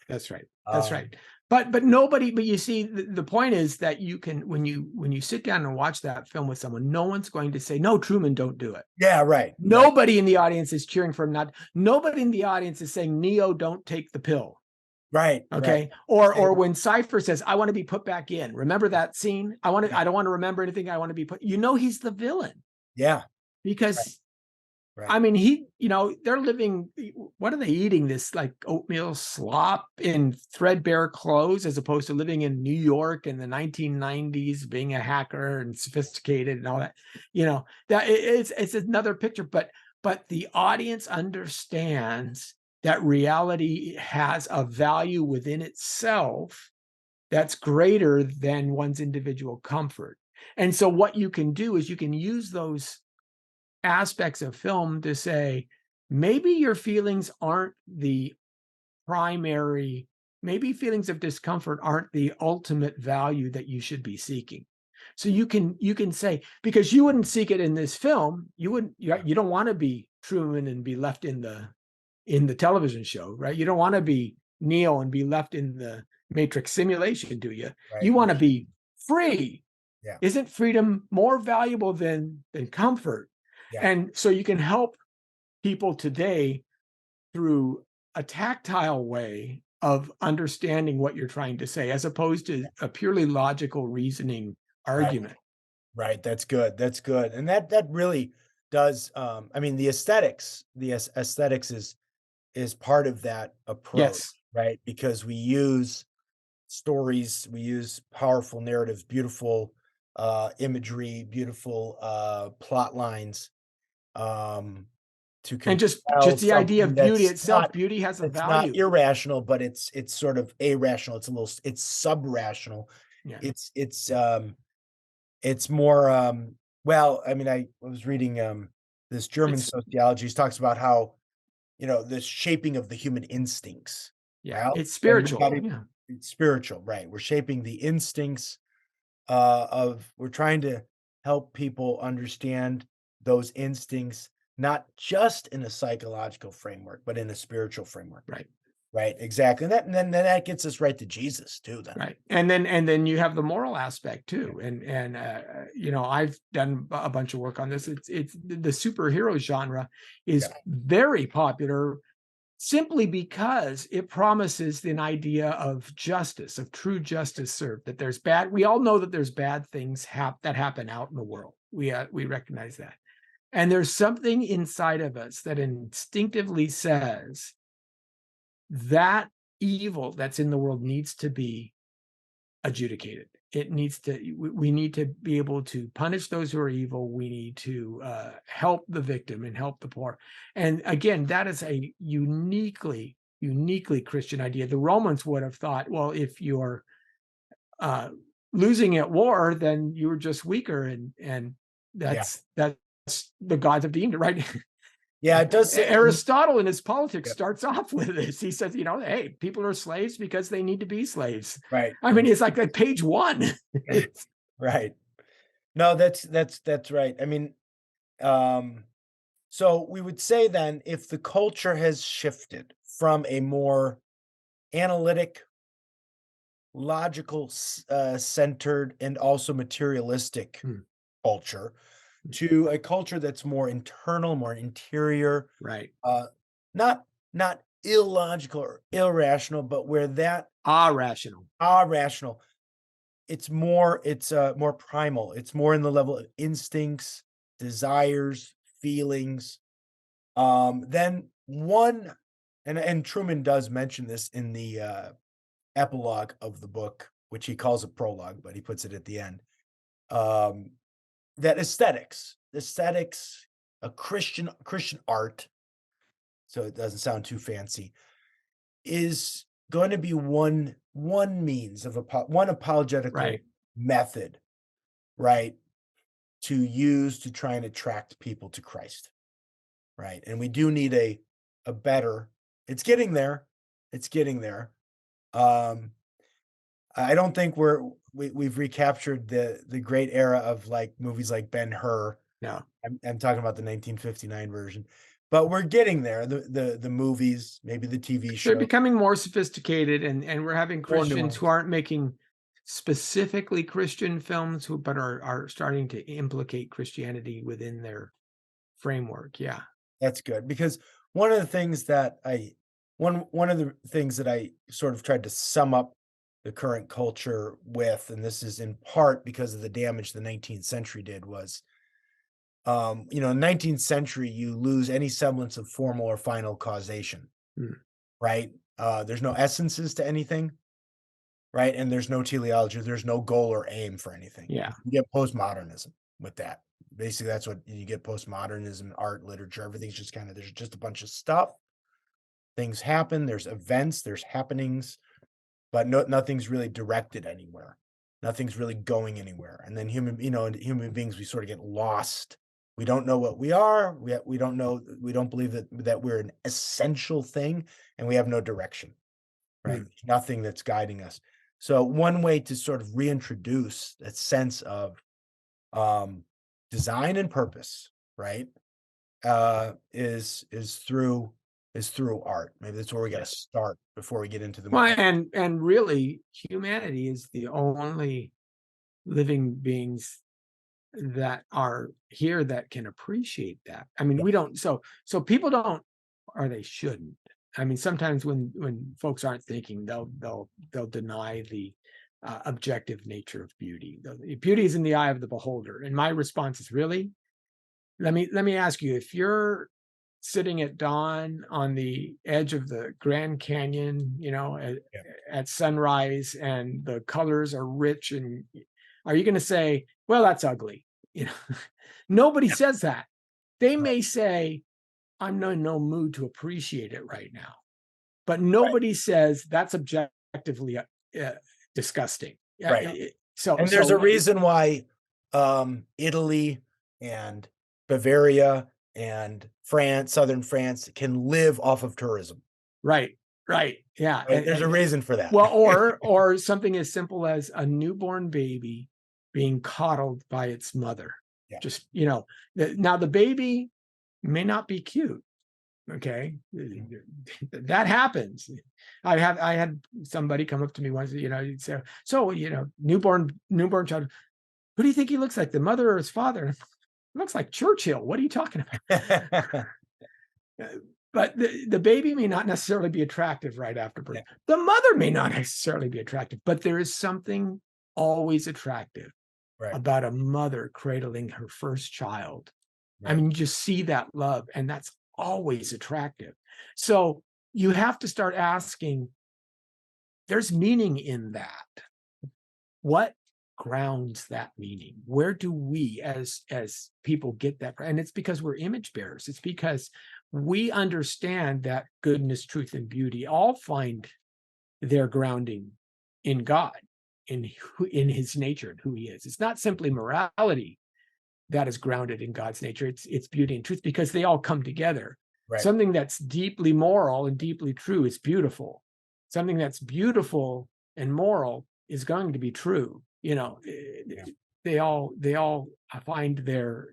That's right. That's Um, right. But nobody, but you see, the point is that you can, when you sit down and watch that film with someone, no one's going to say, no, Truman, don't do it. yeah, right, right, Nobody in the audience is cheering for him not. Nobody in the audience is saying, Neo, don't take the pill. right, right. Okay. Or And when Cypher says, I want to be put back in. Remember that scene? yeah, I don't want to remember anything. I want to be put, he's the villain yeah, right, because right, I mean, they're living, what are they eating? This like oatmeal slop in threadbare clothes as opposed to living in New York in the 1990s, being a hacker and sophisticated and all that. That it's another picture, but the audience understands that reality has a value within itself that's greater than one's individual comfort. And so what you can do is you can use those aspects of film to say, maybe your feelings aren't the primary, maybe feelings of discomfort aren't the ultimate value that you should be seeking. So you can say, because you wouldn't seek it in this film, you don't want to be Truman and be left in the television show, right? You don't want to be Neo and be left in the Matrix simulation, do you? right. You want to be free. Yeah, Isn't freedom more valuable than comfort? yeah, And so you can help people today through a tactile way of understanding what you're trying to say, as opposed to a purely logical reasoning right, argument. right. That's good. That's good. And that really does. I mean, the aesthetics is part of that approach, Yes. right? Because we use stories, we use powerful narratives, beautiful imagery, beautiful plot lines, um, to And compel just the idea something of beauty itself, beauty has a that's not value. irrational, but it's sort of irrational. It's sub-rational. Yeah. It's it's more well, I mean, I was reading this German It's sociologist talks about how, the shaping of the human instincts, yeah, right? it's spiritual. Everybody Yeah. it's spiritual, right? We're shaping the instincts of we're trying to help people understand those instincts, not just in a psychological framework, but in a spiritual framework. Right. Right, exactly. And then that gets us right to Jesus too then. Right. And then you have the moral aspect Yeah, too. And I've done a bunch of work on this. It's the superhero genre yeah, is very popular simply because it promises an idea of justice, of true justice served, that there's bad. We all know that there's bad things that happen out in the world. We recognize that. And there's something inside of us that instinctively says that evil that's in the world needs to be adjudicated. It needs to, we need to be able to punish those who are evil. We need to help the victim and help the poor. And again, that is a uniquely Christian idea. The Romans would have thought, well, if you're uh, losing at war, then you're just weaker, and yeah, that's the gods have deemed it, right? yeah. It does say, Aristotle in his Politics yeah, starts off with this. He says, hey, people are slaves because they need to be slaves. right, I mean, it's like at page one. It's right. No, that's right. I mean, um, so we would say then if the culture has shifted from a more analytic, logical, centered, and also materialistic hmm, culture to a culture that's more internal, more interior, right. uh, not illogical or irrational, but where that Rational. are rational. It's more primal. It's more in the level of instincts, desires, feelings. Then one and Truman does mention this in the epilogue of the book, which he calls a prologue, but he puts it at the end. Um, that aesthetics, a Christian art, so it doesn't sound too fancy, is going to be one means of one apologetical Right. method, right, to use to try and attract people to Christ, right? And we do need a better. It's getting there. It's getting there. Um, I don't think we've recaptured the great era of like movies like Ben Hur. No. I'm talking about the 1959 version, but we're getting there. The movies, maybe the TV They're show, becoming more sophisticated, and we're having more Christians who nuanced. aren't making specifically Christian films, but are starting to implicate Christianity within their framework. Yeah. That's good because one of the things that I one of the things that I sort of tried to sum up the current culture with, and this is in part because of the damage the 19th century did, was in the 19th century, you lose any semblance of formal or final causation, Mm. right? There's no essences to anything, right? And there's no teleology, there's no goal or aim for anything. Yeah. You get postmodernism with that. Basically, that's what you get: postmodernism, art, literature, everything's just kind of there's just a bunch of stuff. Things happen, there's events, there's happenings, but nothing's really directed anywhere. Nothing's really going anywhere. And then and human beings, we sort of get lost. We don't know what we are. We don't know. We don't believe that we're an essential thing, and we have no direction. Right? Mm. There's nothing that's guiding us. So one way to sort of reintroduce that sense of um, design and purpose, right, is through art. Maybe that's where we got to Yeah. start before we get into the Well, more. and really, humanity is the only living beings that are here that can appreciate that. I mean, Yeah, we don't. So people don't, or they shouldn't. I mean, sometimes when folks aren't thinking, they'll deny the objective nature of beauty. Beauty is in the eye of the beholder. And my response is, really, let me ask you, if you're sitting at dawn on the edge of the Grand Canyon, yeah, at sunrise, and the colors are rich, and are you going to say, well, that's ugly? You know, nobody yeah, says that. They right, may say, I'm in no mood to appreciate it right now, but right, nobody says that's objectively disgusting. Yeah. right. So And there's a reason why Italy and Bavaria and France, southern France, can live off of tourism. right, right, yeah, Right? There's a and reason for that. well, or something as simple as a newborn baby being coddled by its mother. Yeah. Just, now the baby may not be cute. Okay. Mhm. That happens. I had somebody come up to me once, you'd say, so, newborn child, who do you think he looks like, the mother or his father? He looks like Churchill. What are you talking about? But the baby may not necessarily be attractive right after birth. Yeah, The mother may not necessarily be attractive, but there is something always attractive right, about a mother cradling her first child. I right, mean, you just see that love, and that's always attractive. So you have to start asking, there's meaning in that. What grounds that meaning? Where do we as people get that? And it's because we're image bearers. It's because we understand that goodness, truth, and beauty all find their grounding in God, in his nature and who he is. It's not simply morality that is grounded in God's nature. It's beauty and truth, because they all come together. right. Something that's deeply moral and deeply true is beautiful. Something that's beautiful and moral is going to be true. Yeah. They all find their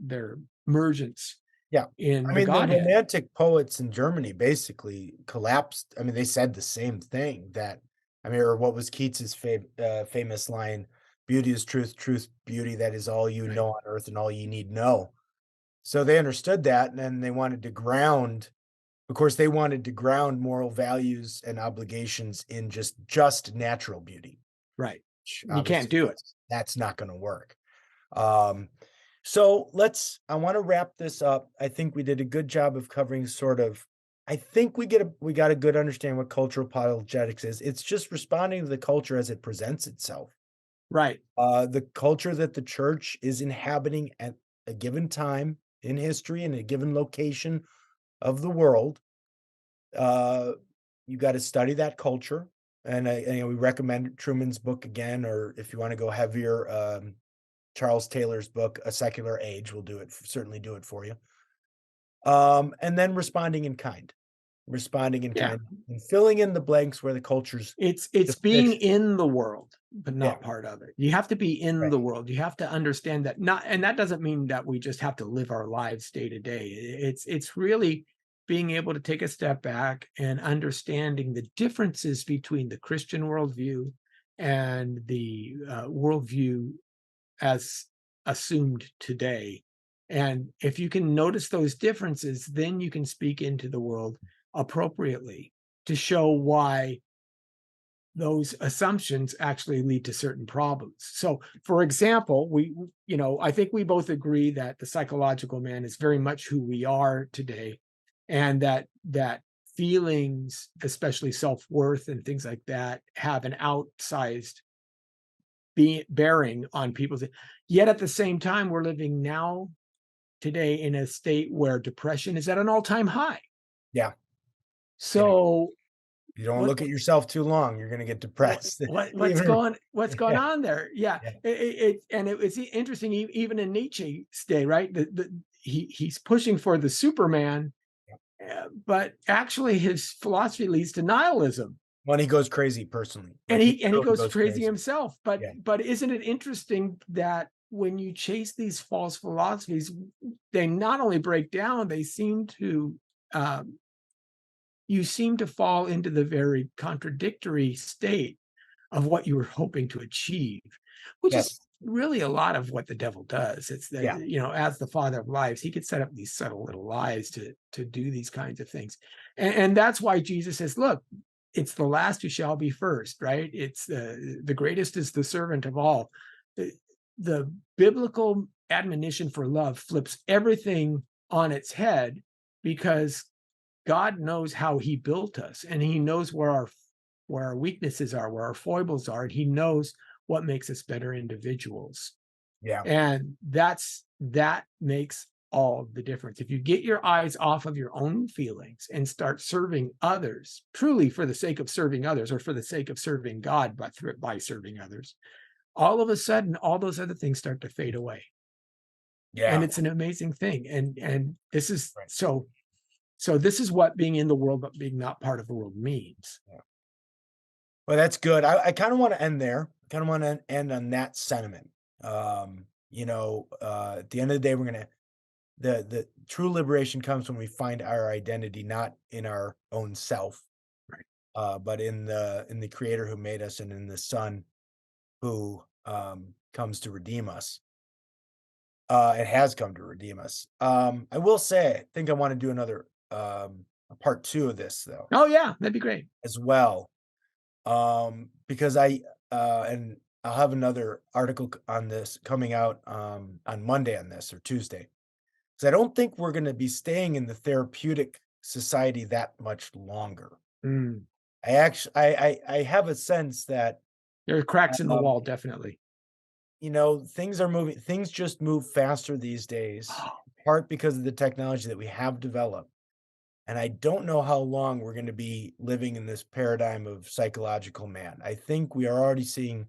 emergence Yeah. in I the mean, the Godhead. romantic poets in Germany basically collapsed. I mean, they said the same thing that, I mean, or what was Keats's famous line, beauty is truth, truth, beauty, that is all you Right. know on earth and all you need know. So they understood that, and then they wanted to ground, of course, they wanted to ground moral values and obligations in just natural beauty, Right. which You can't obviously do it. that's not going to work. Um, so I want to wrap this up. I think we did a good job of covering sort of, I think we got a good understanding what cultural apologetics is. It's just responding to the culture as it presents itself. Right. The culture that the church is inhabiting at a given time in history and a given location of the world. Uh, you got to study that culture. And we recommend Truman's book again, or if you want to go heavier, Charles Taylor's book, A Secular Age, will do it, certainly do it for you. And then responding in Yeah. kind, and filling in the blanks where the culture's It's being deficient. in the world, but Yeah, not part of it. You have to be in right, the world. You have to understand that, not, and that doesn't mean that we just have to live our lives day to day. It's really being able to take a step back and understanding the differences between the Christian worldview and the worldview as assumed today. And if you can notice those differences, then you can speak into the world appropriately to show why those assumptions actually lead to certain problems. So, for example, I think we both agree that the psychological man is very much who we are today, and that feelings, especially self-worth and things like that, have an outsized bearing on people's. Yet at the same time, we're living now today in a state where depression is at an all-time high. Yeah. Yeah. So You don't what look at yourself too long, you're gonna get depressed. what's Even going yeah, on there? Yeah, yeah. it was interesting. Even in Nietzsche's day, right? He's pushing for the Superman, but actually his philosophy leads to nihilism, When he goes crazy personally, and like, he he literally goes goes crazy crazy. himself. Yeah. But isn't it interesting that when you chase these false philosophies, they not only break down, they seem to um, you seem to fall into the very contradictory state of what you were hoping to achieve, which is Yes. really a lot of what the devil does. It's that, Yeah. as the father of lies, he could set up these subtle little lies to do these kinds of things. And that's why Jesus says, look, it's the last who shall be first, right? It's the greatest is the servant of all. The, the biblical admonition for love flips everything on its head because God knows how he built us, and he knows where our weaknesses are, where our foibles are, and he knows what makes us better individuals. Yeah. And that makes all the difference. If you get your eyes off of your own feelings and start serving others, truly for the sake of serving others or for the sake of serving God by serving others, all of a sudden, all those other things start to fade away. And Yeah. it's an amazing thing. And this is Right. so this is what being in the world but being not part of the world means. Yeah. Well, that's good. I kinda wanna end there. Kinda wanna end on that sentiment. At the end of the day, we're gonna the true liberation comes when we find our identity not in our own self, Right. but in the creator who made us and in the son who, comes to redeem us. It has come to redeem us. I will say, I think I wanna do another, a part 2 of this, though, Oh yeah, that'd be great. as well, because and I'll have another article on this coming out, on Monday on this or Tuesday. 'Cause I don't think we're gonna be staying in the therapeutic society that much longer. Mm. I have a sense that, There are cracks in the um, wall, definitely. things just move faster these days, Oh, part because of the technology that we have developed, and I don't know how long we're gonna be living in this paradigm of psychological man. I think we are already seeing,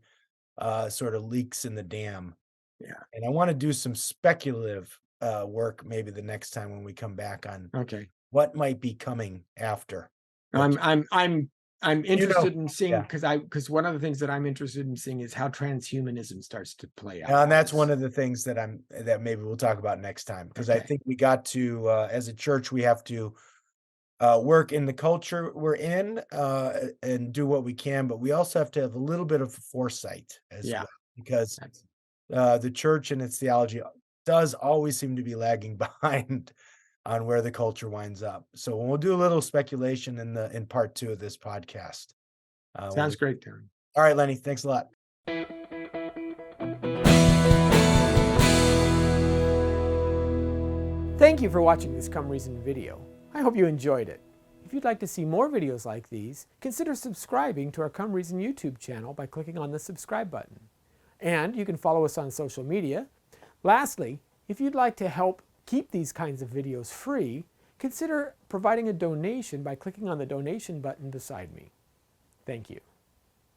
sort of leaks in the dam, yeah. and I wanna do some speculative, work maybe the next time when we come back on Okay. what might be coming after what I'm I'm I'm I'm you know interested in seeing yeah, because one of the things that I'm interested in seeing is how transhumanism starts to play out and in that's one this. of the things that maybe we'll talk about next time because I Okay. think we got to, as a church, we have to, work in the culture we're in, and do what we can, but we also have to have a little bit of foresight as Yeah. well because, That's the church and its theology does always seem to be lagging behind on where the culture winds up. So we'll do a little speculation in part 2 of this podcast, when sounds we great, Darren. alright, Lenny, thanks a lot. Thank you for watching this Come Reason video. I hope you enjoyed it. If you'd like to see more videos like these, consider subscribing to our Come Reason YouTube channel by clicking on the subscribe button. And you can follow us on social media. Lastly, if you'd like to help keep these kinds of videos free, consider providing a donation by clicking on the donation button beside me. Thank you.